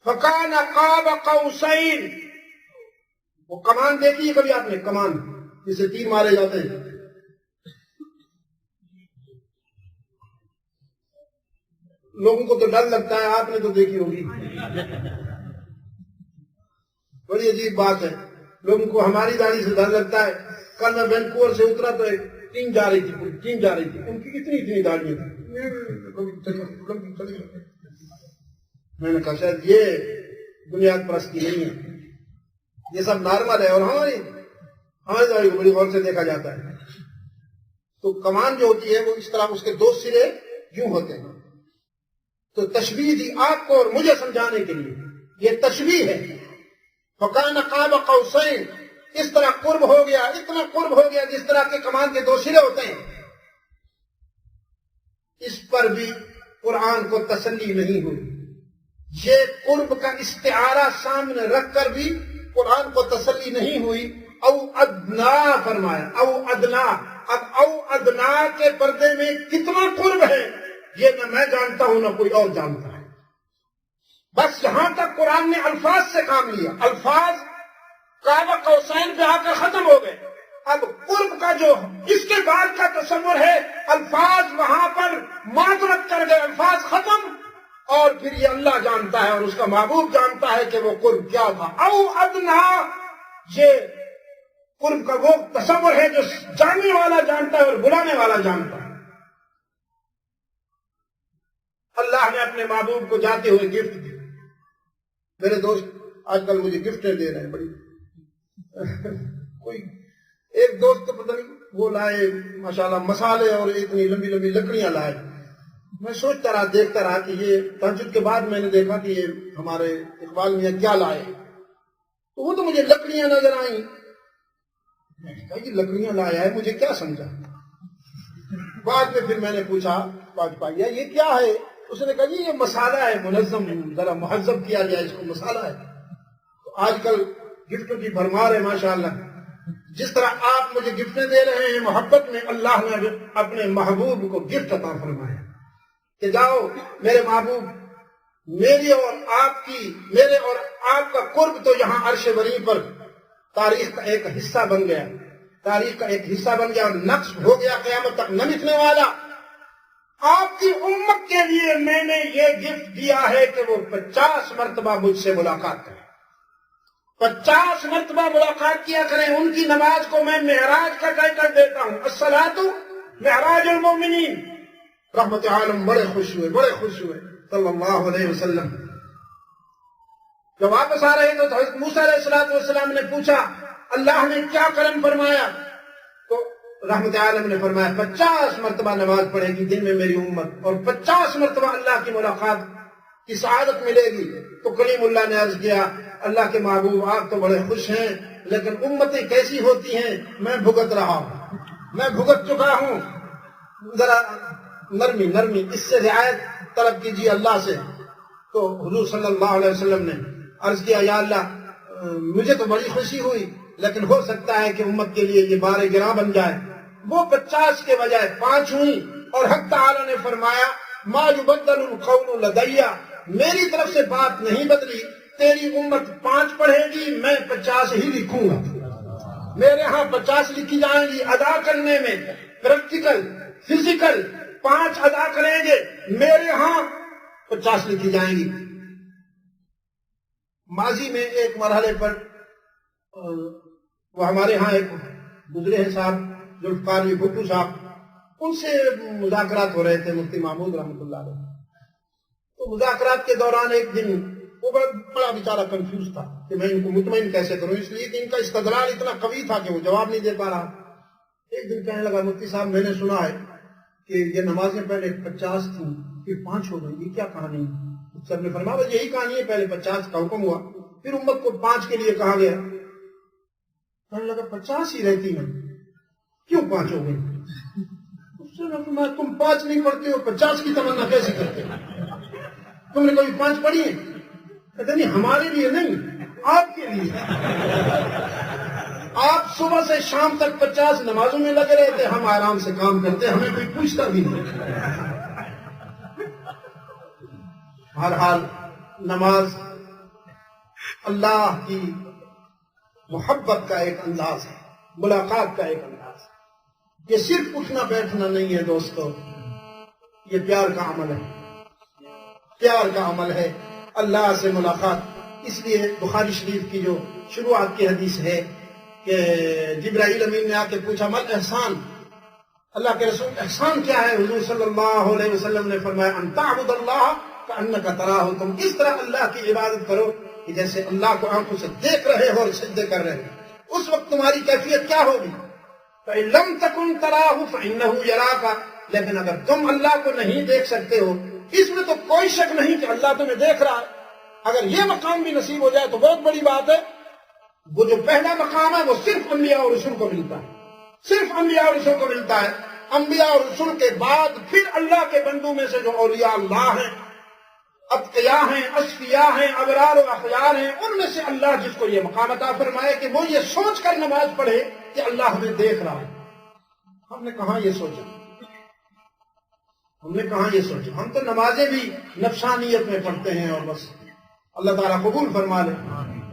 فکان قاب قوسین۔ وہ کمان دیکھی ہے کبھی آپ نے؟ کمان جسے تیر مارے جاتے ہیں، لوگوں کو تو ڈر لگتا ہے، آپ نے تو دیکھی ہوگی، بڑی عجیب بات ہے، لوگوں کو ہماری داڑھی سے ڈر لگتا ہے۔ کل میں وینکوور سے اترا تو ایک ٹیم جا رہی تھی، ان کی اتنی داڑیاں تھیں، میں نے کہا شاید یہ بنیاد پرستی نہیں ہے، یہ سب نارمل ہے، اور ہماری داڑھی کو بڑی غور سے دیکھا جاتا ہے۔ تو کمان جو ہوتی ہے وہ اس طرح، اس کے دو سرے یوں ہوتے ہیں۔ تو تشبیہ دی آپ کو اور مجھے سمجھانے کے لیے، یہ تشبیہ ہے۔ فکان قاب قوسین، اس طرح قرب ہو گیا، اتنا قرب ہو گیا جس طرح کے کمان کے دو سرے ہوتے ہیں۔ اس پر بھی قرآن کو تسلی نہیں ہوئی، یہ قرب کا استعارہ سامنے رکھ کر بھی قرآن کو تسلی نہیں ہوئی۔ او ادنا فرمایا، او ادنا۔ اب او ادنا کے پردے میں کتنا قرب ہے یہ نہ میں جانتا ہوں نہ کوئی اور جانتا ہے، بس یہاں تک قرآن نے الفاظ سے کام لیا، الفاظ قاب قوسین پہ آ کر ختم ہو گئے۔ اب قرب کا جو اس کے بعد کا تصور ہے، الفاظ وہاں پر معذرت کر گئے، الفاظ ختم، اور پھر یہ اللہ جانتا ہے اور اس کا محبوب جانتا ہے کہ وہ قرب کیا تھا۔ او ادنا، یہ قرب کا وہ تصور ہے جو جاننے والا جانتا ہے اور بلانے والا جانتا ہے۔ اللہ نے اپنے محبوب کو جاتے ہوئے گفٹ دی۔ میرے دوست آج کل مجھے گفٹیں دے رہے ہیں، بڑی کوئی ایک دوست تو پتہ نہیں وہ لائے ماشاءاللہ مسالے اور اتنی لمبی لمبی لکڑیاں لائے۔ میں سوچتا رہا، دیکھتا رہا کہ یہ تہجد کے بعد میں نے دیکھا کہ یہ ہمارے اقبال میاں کیا لائے، تو وہ تو مجھے لکڑیاں نظر آئیں۔ میں نے کہا یہ لکڑیاں لایا ہے، مجھے کیا سمجھا؟ بعد میں پھر میں نے پوچھا پایا یہ کیا ہے؟ اس نے کہا جی یہ مسالہ ہے، منظم، ذرا مہذب کیا گیا، اس کو مسالہ ہے۔ تو آج کل گفٹ کی بھرمار ہے ماشاءاللہ۔ جس طرح آپ مجھے گفٹیں دے رہے ہیں محبت میں، اللہ نے اپنے محبوب کو گفٹ عطا فرمایا کہ جاؤ میرے محبوب، میرے اور آپ کا قرب تو یہاں عرش بری پر تاریخ کا ایک حصہ بن گیا، تاریخ کا ایک حصہ بن گیا اور نقش ہو گیا، قیامت تک نہ مٹنے والا۔ آپ کی امت کے لیے میں نے یہ گفٹ دیا ہے کہ وہ 50 مرتبہ مجھ سے ملاقات کریں، 50 مرتبہ ملاقات کیا کریں۔ ان کی نماز کو میں معراج کا کہہ کر دیتا ہوں، الصلاۃ معراج المومنین۔ رحمت عالم بڑے خوش ہوئے صلی اللہ علیہ وسلم۔ جب واپس آ رہے تو حضرت موسیٰ علیہ السلام نے پوچھا اللہ نے کیا کرم فرمایا؟ تو رحمت عالم نے فرمایا 50 مرتبہ نماز پڑھے گی دن میں میری امت، اور 50 مرتبہ اللہ کی ملاقات کی سعادت ملے گی۔ تو کلیم اللہ نے عرض کیا اللہ کے محبوب آپ تو بڑے خوش ہیں، لیکن امتیں کیسی ہوتی ہیں میں بھگت رہا ہوں، میں بھگت چکا ہوں، ذرا نرمی اس سے رعایت طلب کیجیے اللہ سے۔ تو حضور صلی اللہ علیہ وسلم نے عرض کیا یا اللہ مجھے تو بڑی خوشی ہوئی، لیکن ہو سکتا ہے کہ امت کے لیے یہ بار گراں بن جائے۔ وہ 50 کے بجائے 5 ہوئی، اور حق تعالی نے فرمایا ما یبدل القول لدی، میری طرف سے بات نہیں بدلی، تیری امت 5 پڑھے گی میں 50 ہی لکھوں گا، میرے ہاں 50 لکھی جائیں گی۔ ادا کرنے میں پریکٹیکل فزیکل 5 ادا کریں گے، میرے ہاں 50 لکھی جائیں گی۔ ماضی میں ایک مرحلے پر وہ ہمارے ہاں ایک گزرے ہیں صاحب ذوالفقار علی بھٹو صاحب، ان سے مذاکرات ہو رہے تھے مفتی محمود رحمۃ اللہ علیہ۔ تو مذاکرات کے دوران ایک دن وہ بڑا بیچارہ کنفیوز تھا کہ میں ان کو مطمئن کیسے کروں، اس لیے کہ ان کا استدلال اتنا قوی تھا کہ وہ جواب نہیں دے پا رہا۔ ایک دن کہنے لگا مفتی صاحب میں نے سنا ہے کہ یہ نمازیں پہلے 50 تھیں پھر 5 ہو گئی، یہ کیا کہانی؟ سر نے فرمایا بس یہی کہانی ہے، پہلے 50 کا حکم ہوا پھر امت کو 5 کے لیے کہا گیا۔ کہنے لگا 50 ہی رہتی ہیں کیوں 5 ہو گئی؟ اس نے فرمایا تم 5 نہیں پڑھتے ہو 50 کی تمنا کیسے کرتے ہو؟ تم نے کبھی 5 پڑھی ہے؟ کہتے نہیں ہمارے لیے نہیں آپ کے لیے، آپ صبح سے شام تک 50 نمازوں میں لگے رہتے، ہم آرام سے کام کرتے، ہمیں کوئی پوچھتا بھی نہیں۔ بہرحال نماز اللہ کی محبت کا ایک انداز ہے، ملاقات کا ایک انداز ہے۔ یہ صرف اٹھنا بیٹھنا نہیں ہے دوستو، یہ پیار کا عمل ہے، پیار کا عمل ہے، اللہ سے ملاقات۔ اس لیے بخاری شریف کی جو شروعات کی حدیث ہے کہ جبرائیل امین نے آ کے پوچھا مل احسان، اللہ کے رسول احسان کیا ہے؟ حضور صلی اللہ علیہ وسلم نے فرمایا ان تعبد اللہ کأنک تراہ، تم اس طرح اللہ کی عبادت کرو کہ جیسے اللہ کو آنکھوں سے دیکھ رہے ہو اور سجدے کر رہے ہو۔ اس وقت تمہاری کیفیت کیا ہوگی؟ فَإِن لَمْ تَكُنْ تَرَاهُ فَإِنَّهُ يَرَاكَ، لیکن اگر تم اللہ کو نہیں دیکھ سکتے ہو، اس میں تو کوئی شک نہیں کہ اللہ تمہیں دیکھ رہا ہے۔ اگر یہ مقام بھی نصیب ہو جائے تو بہت بڑی بات ہے۔ وہ جو پہلا مقام ہے وہ صرف انبیاء اور رسول کو ملتا ہے، صرف انبیاء اور رسول کو ملتا ہے۔ انبیاء اور رسول کے بعد پھر اللہ کے بندوں میں سے جو اولیاء اللہ ہیں، اتقیاء ہیں، اصفیاء ہیں، ابرار و اخیار ہیں، ان میں سے اللہ جس کو یہ مقام عطا فرمائے کہ وہ یہ سوچ کر نماز پڑھے کہ اللہ ہمیں دیکھ رہا ہے۔ ہم نے کہاں یہ سوچا، ہم نے کہاں یہ سوچا؟ ہم تو نمازیں بھی نفسانیت میں پڑھتے ہیں اور بس اللہ تعالیٰ قبول فرما لے۔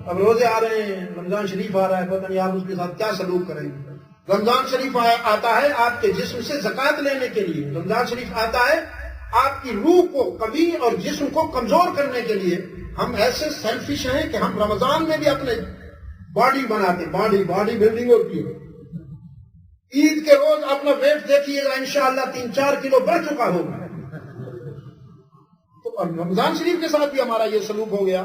اب روزے آ رہے ہیں، رمضان شریف آ رہا ہے، پتہ نہیں آپ اس کے ساتھ کیا سلوک کریں گے۔ رمضان شریف آتا ہے آپ کے جسم سے زکوٰۃ لینے کے لیے، رمضان شریف آتا ہے آپ کی روح کو قوی اور جسم کو کمزور کرنے کے لیے۔ ہم ایسے سیلفش ہیں کہ ہم رمضان میں بھی اپنے باڈی بناتے ہیں، باڈی بلڈنگ ہوتی ہے۔ عید کے روز اپنا ویٹ دیکھیے گا انشاءاللہ 3-4 کلو بڑھ چکا ہوگا۔ تو رمضان شریف کے ساتھ بھی ہمارا یہ سلوک ہو گیا۔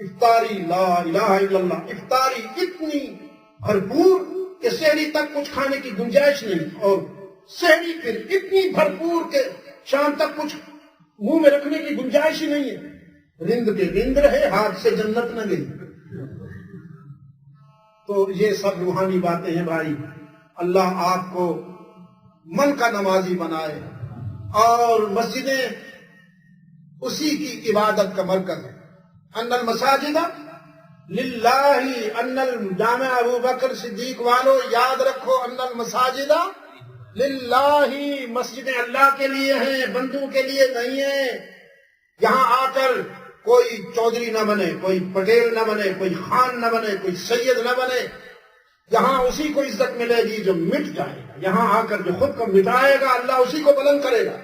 افطاری لا الہ الا اللہ، افطاری اتنی بھرپور کہ سحری تک کچھ کھانے کی گنجائش نہیں، اور سحری پھر اتنی بھرپور کہ شام تک کچھ منہ میں رکھنے کی گنجائش ہی نہیں ہے۔ رند کے رند رہے، ہاتھ سے جنت نہ گئی۔ تو یہ سب روحانی باتیں ہیں بھائی۔ اللہ آپ کو من کا نمازی بنائے، اور مسجدیں اسی کی عبادت کا مرکز ہے۔ ان المساجد للہ، ان الجامع ابو بکر صدیق والو یاد رکھو، ان المساجد للہ، مسجدیں اللہ کے لیے ہیں، بندوں کے لیے نہیں ہیں۔ یہاں آ کر کوئی چودھری نہ بنے، کوئی پٹیل نہ بنے، کوئی خان نہ بنے، کوئی سید نہ بنے۔ یہاں اسی کو عزت ملے گی جو مٹ جائے گا، یہاں آ کر جو خود کو مٹائے گا اللہ اسی کو بلند کرے گا۔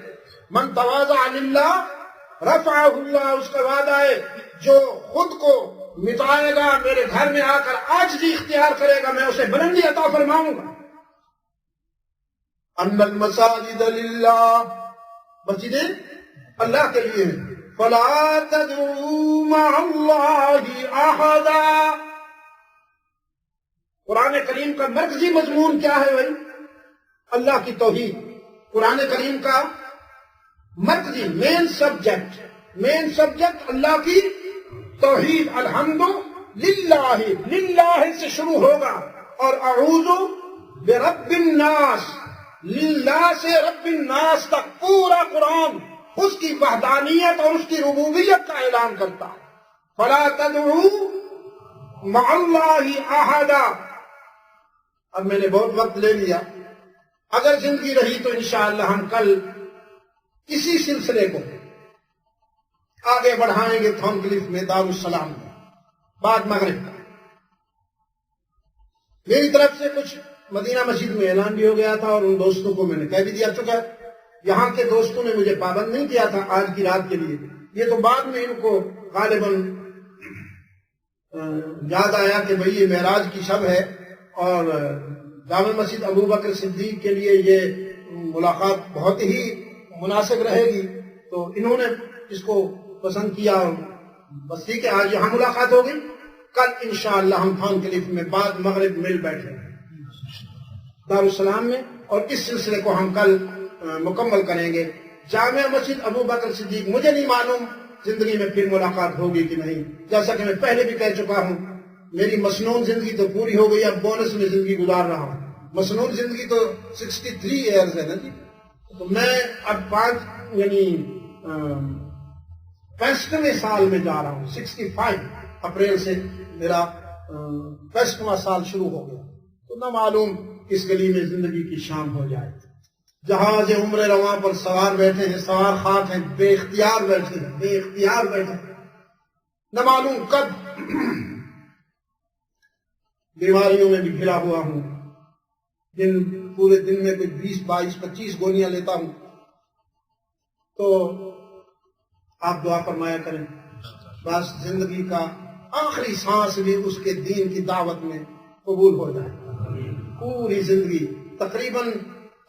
من تواضع للہ رفعہ اللہ، اس کا وعدہ ہے جو خود کو مٹائے گا، میرے گھر میں آ کر عاجزی اختیار کرے گا، میں اسے بلندی عطا فرماؤں گا۔ ان المساجد للہ، مسجدیں اللہ کے لیے ہیں۔ فلا تدعوا مع اللہ احدا، قرآن کریم کا مرکزی مضمون کیا ہے بھائی؟ اللہ کی توحید۔ قرآن کریم کا مرکزی مین سبجیکٹ اللہ کی توحید۔ الحمد للہ، للہ سے شروع ہوگا، اور اعوذ برب الناس، للہ سے رب الناس تک پورا قرآن اس کی وحدانیت اور اس کی ربوبیت کا اعلان کرتا ہے۔ فلا تدعوا مع اللہ احدا۔ اب میں نے بہت وقت لے لیا، اگر زندگی رہی تو انشاءاللہ ہم کل اسی سلسلے کو آگے بڑھائیں گے تھونکلف میں، دارالسلام میں، بعد مغرب کا۔ میری طرف سے کچھ مدینہ مسجد میں اعلان بھی ہو گیا تھا، اور ان دوستوں کو میں نے کہہ بھی دیا چکا۔ یہاں کے دوستوں نے مجھے پابند نہیں کیا تھا آج کی رات کے لیے، یہ تو بعد میں ان کو غالباً یاد آیا کہ بھئی یہ معراج کی شب ہے اور جامع مسجد ابو بکر صدیق کے لیے یہ ملاقات بہت ہی مناسب رہے گی، تو انہوں نے اس کو پسند کیا، اور بس ٹھیک ہے آج یہاں ملاقات ہوگی، کل انشاءاللہ ہم تھونکلف میں بعد مغرب مل بیٹھیں گے دارالسلام میں، اور اس سلسلے کو ہم کل مکمل کریں گے۔ جامع مسجد ابو بکر صدیق، مجھے نہیں معلوم زندگی میں پھر ملاقات ہوگی کہ نہیں، جیسا کہ میں پہلے بھی کہہ چکا ہوں، میری مسنون زندگی تو پوری ہو گئی، اب بونس میں زندگی گزار رہا ہوں۔ مسنون زندگی تو 63 ایئرز ہے نا جی، تو میں اب 65ویں سال میں جا رہا ہوں۔ 65 اپریل سے میرا 65واں سال شروع ہو گیا، تو نہ معلوم اس گلی میں زندگی کی شام ہو جائے۔ جہاز عمر رواں پر سوار بیٹھے ہیں، سوار خاک ہیں، بے اختیار بیٹھے ہیں، بے اختیار بیٹھے ہیں، نہ معلوم کب بیماریوں میں بھی گھرا ہوا ہوں، پورے دن میں کوئی 20 22 25 گولیاں لیتا ہوں، تو آپ دعا فرمایا کریں بس زندگی کا آخری سانس بھی اس کے دین کی دعوت میں قبول ہو جائے۔ پوری زندگی تقریباً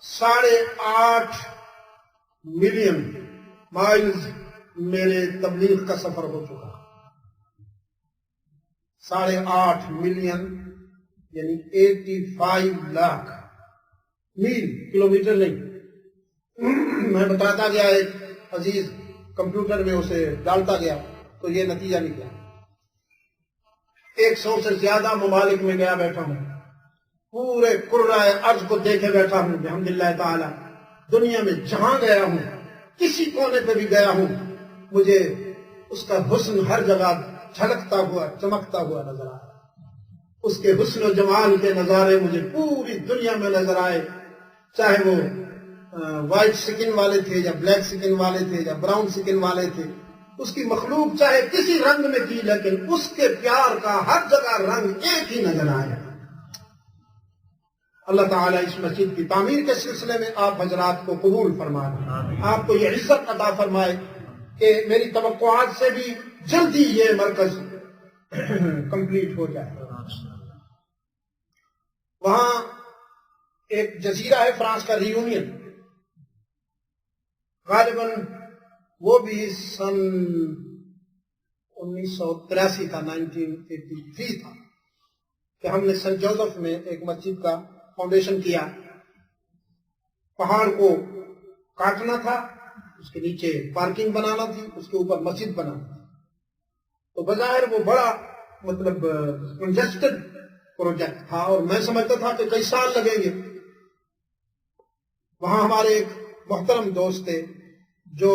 8.5 ملین مائلز میرے تبلیغ کا سفر ہو چکا، 8.5 ملین یعنی 85 لاکھ میل، کلومیٹر نہیں۔ میں بتاتا گیا، ایک عزیز کمپیوٹر میں اسے ڈالتا گیا تو یہ نتیجہ نکلا۔ 100 سے زیادہ ممالک میں گیا بیٹھا ہوں، پورے قرۂ ارض کو دیکھے بیٹھا ہوں بحمداللہ تعالی۔ دنیا میں جہاں گیا ہوں، کسی کونے پہ بھی گیا ہوں، مجھے اس کا حسن ہر جگہ جھلکتا ہوا چمکتا ہوا نظر آیا۔ اس کے حسن و جمال کے نظارے مجھے پوری دنیا میں نظر آئے، چاہے وہ وائٹ سکن والے تھے یا بلیک سکن والے تھے یا براؤن سکن والے تھے، اس کی مخلوق چاہے کسی رنگ میں تھی، لیکن اس کے پیار کا ہر جگہ رنگ ایک ہی نظر آیا۔ اللہ تعالیٰ اس مسجد کی تعمیر کے سلسلے میں آپ حضرات کو قبول فرمائے، آپ کو یہ عزت عطا فرمائے کہ میری توقعات سے بھی جلدی یہ مرکز کمپلیٹ ہو جائے۔ وہاں ایک جزیرہ ہے فرانس کا، ریونین، غالباً وہ بھی سن 1983 تھا، 1983 تھا کہ ہم نے سنٹ جوزف میں ایک مسجد کا فاؤنڈیشن کیا۔ پہاڑ کو کاٹنا تھا، اس کے نیچے پارکنگ بنانا تھی، اس کے اوپر مسجد بنانا تھی، تو بظاہر وہ بڑا کنجسٹڈ پروجیکٹ تھا، اور میں سمجھتا تھا کہ کئی سال لگیں گے۔ وہاں ہمارے ایک محترم دوست تھے جو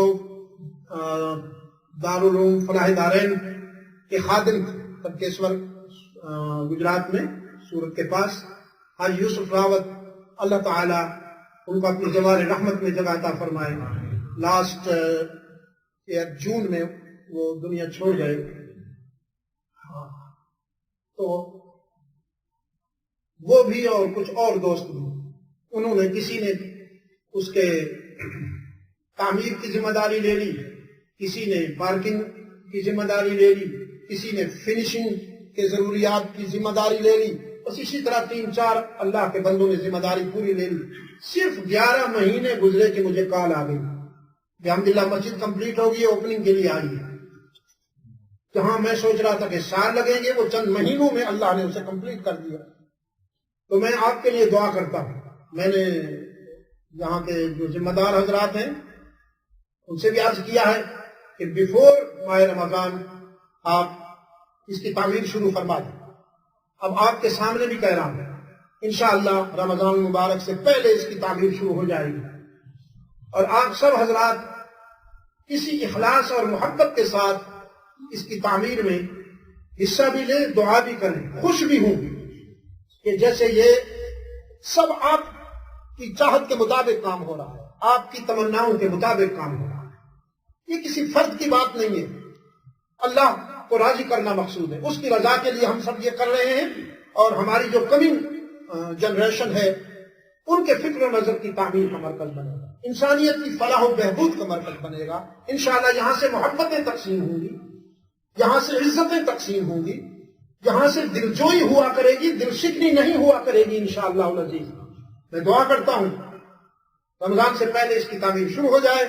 دارالعلوم فلاح دارین کے خادم تھے، ترکیشور گجرات میں سورت کے پاس، حاجی یوسف راوت، اللہ تعالیٰ ان کو اپنی جوار رحمت میں جگہ عطا فرمائے۔ لاسٹ ایئر جون میں وہ دنیا چھوڑ گئے۔ تو وہ بھی اور کچھ اور دوست بھی، انہوں نے کسی نے اس کے تعمیر کی ذمہ داری لے لی، کسی نے پارکنگ کی ذمہ داری لے لی، کسی نے فنشنگ کے ضروریات کی ذمہ داری لے لی، بس اسی طرح 3-4 اللہ کے بندوں نے ذمہ داری پوری لے لی۔ صرف 11 مہینے گزرے کہ مجھے کال آ گئی کہ الحمدللہ مسجد کمپلیٹ ہوگی، اوپننگ کے لیے آئی ہے۔ جہاں میں سوچ رہا تھا کہ سال لگیں گے، وہ چند مہینوں میں اللہ نے اسے کمپلیٹ کر دیا۔ تو میں آپ کے لیے دعا کرتا ہوں، میں نے یہاں کے جو ذمہ دار حضرات ہیں ان سے بھی عرض کیا ہے کہ بیفور ماہ رمضان آپ اس کی تعمیر شروع فرما دیں۔ اب آپ کے سامنے بھی کہہ رہا ہوں انشاءاللہ رمضان المبارک سے پہلے اس کی تعمیر شروع ہو جائے گی، اور آپ سب حضرات کسی اخلاص اور محبت کے ساتھ اس کی تعمیر میں حصہ بھی لیں، دعا بھی کریں، خوش بھی ہوں کہ جیسے یہ سب آپ کی چاہت کے مطابق کام ہو رہا ہے، آپ کی تمناؤں کے مطابق کام ہو رہا ہے۔ یہ کسی فرد کی بات نہیں ہے، اللہ کو راضی کرنا مقصود ہے، اس کی رضا کے لیے ہم سب یہ کر رہے ہیں، اور ہماری جو کمنگ جنریشن ہے ان کے فکر و نظر کی تعمیر کا مرکز بنے گا، انسانیت کی فلاح و بہبود کا مرکز بنے گا۔ انشاءاللہ یہاں سے محبتیں تقسیم ہوں گی، یہاں سے عزتیں تقسیم ہوں گی، یہاں سے دلجوئی ہوا کرے گی، دل شکنی نہیں ہوا کرے گی انشاءاللہ العزیز۔ میں دعا کرتا ہوں رمضان سے پہلے اس کی تعمیر شروع ہو جائے،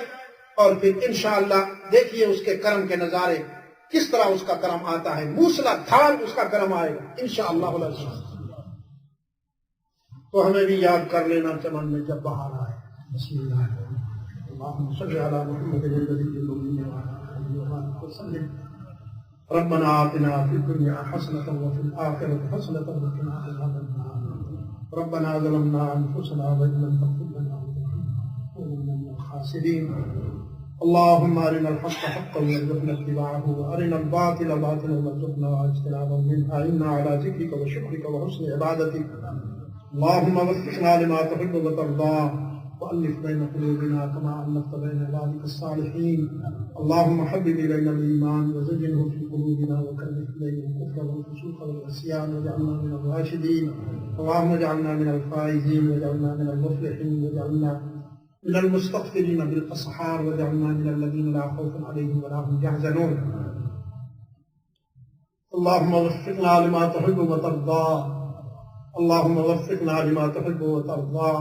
اور پھر انشاءاللہ دیکھیے اس کے کرم کے نظارے، کس طرح اس کا کرم آتا ہے، موسلا دھار اس کا کرم آئے گا انشاءاللہ العزیز۔ تو ہمیں بھی یاد کر لینا چمن میں جب بہار آئے۔ بسم اللہ اللہم صلی علی محمد النبی الامی وعلی آلہ وصحبہ وسلم۔ ربنا آتنا فی الدنیا حسنۃ وفی الآخرۃ حسنۃ وقنا عذاب النار۔ ربنا ظلمنا انفسنا وإن لم تغفر لنا وترحمنا لنكونن من الخاسرین۔ اللهم أرنا الحق حقا وارزقنا اتباعه، وأرنا الباطل باطلا وارزقنا اجتنابه منها، إنا على ذكرك وشكرك وحسن عبادتك اللهم وفقنا لما تحب وترضى، وألف بين قلوبنا كما ألفت بين عبادك الصالحين۔ اللهم حبب إلينا الإيمان وزينه في قلوبنا، وكره إلينا الكفر والفسوق والعصيان، واجعلنا من الراشدين۔ اللهم اجعلنا من الفائزين، واجعلنا من المفلحين، واجعلنا من المستغفرين بالأسحار، واجعلنا من الذين لا خوف عليهم ولا هم يحزنون۔ اللهم وفقنا لما تحب وترضى، اللهم وفقنا لما تحب وترضى،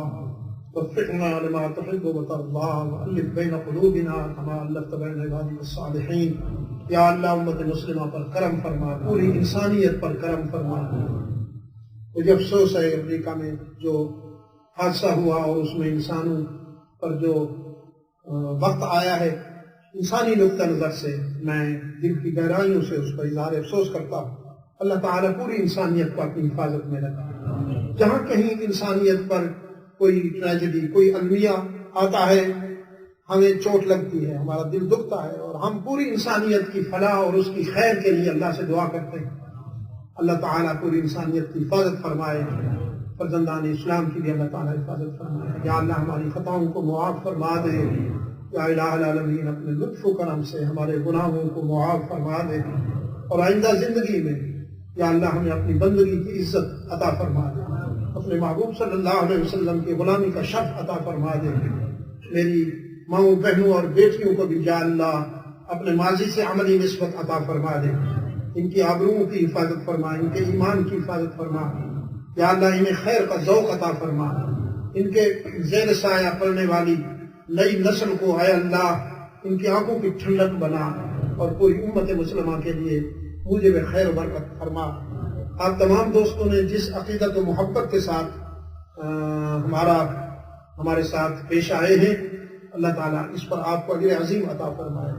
وفقنا لما تحب وترضى، وألف بين قلوبنا كما ألفت بين عبادك الصالحين۔ یا اللہ امت مسلمہ پر کرم فرما، پوری انسانیت پر کرم فرما۔ مجھے افسوس ہے امریکہ میں جو حادثہ ہوا اور اس میں انسانوں پر جو وقت آیا ہے، انسانی نقطہ نظر سے میں دل کی گہرائیوں سے اس پر اظہار افسوس کرتا ہوں۔ اللہ تعالیٰ پوری انسانیت کو اپنی حفاظت میں رکھے۔ جہاں کہیں انسانیت پر کوئی ٹریجڈی، کوئی المیہ آتا ہے، ہمیں چوٹ لگتی ہے، ہمارا دل دکھتا ہے، اور ہم پوری انسانیت کی فلاح اور اس کی خیر کے لیے اللہ سے دعا کرتے ہیں۔ اللہ تعالیٰ پوری انسانیت کی حفاظت فرمائے، فرزندان اسلام کی بھی اللہ تعالیٰ حفاظت فرمائے۔ یا اللہ ہماری خطاؤں کو معاف فرما دے، یا الہ العالمین اپنے لطف و کرم سے ہمارے گناہوں کو معاف فرما دے، اور آئندہ زندگی میں یا اللہ ہمیں اپنی بندگی کی عزت عطا فرما دے، اپنے محبوب صلی اللہ علیہ وسلم کی غلامی کا شرف عطا فرما دے۔ میری ماؤں بہنوں اور بیٹیوں کو بھی یا اللہ اپنے ماضی سے عملی نسبت عطا فرما دے، ان کی آبروؤں کی حفاظت فرما، ان کے ایمان کی حفاظت فرما۔ یا اللہ انہیں خیر کا ذوق عطا فرما، ان کے زیر سایہ پڑنے والی نئی نسل کو اے اللہ ان کی آنکھوں کی ٹھنڈک بنا، اور پوری امت مسلمہ کے لیے موجب خیر و برکت فرما۔ آپ تمام دوستوں نے جس عقیدت و محبت کے ساتھ ہمارے ساتھ پیش آئے ہیں، اللہ تعالیٰ اس پر آپ کو اجر عظیم عطا فرمائے۔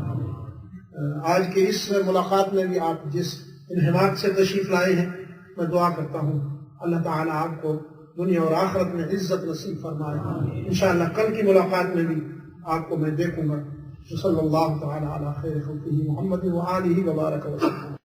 آج کے اس ملاقات میں بھی آپ جس انہماک سے تشریف لائے ہیں، میں دعا کرتا ہوں اللہ تعالیٰ آپ کو دنیا اور آخرت میں عزت نصیب فرمائے۔ انشاءاللہ کل کی ملاقات میں بھی آپ کو میں دیکھوں گا۔ صلی اللہ تعالیٰ علی خیر خلقہ محمد وآلہ وبارک وسلم۔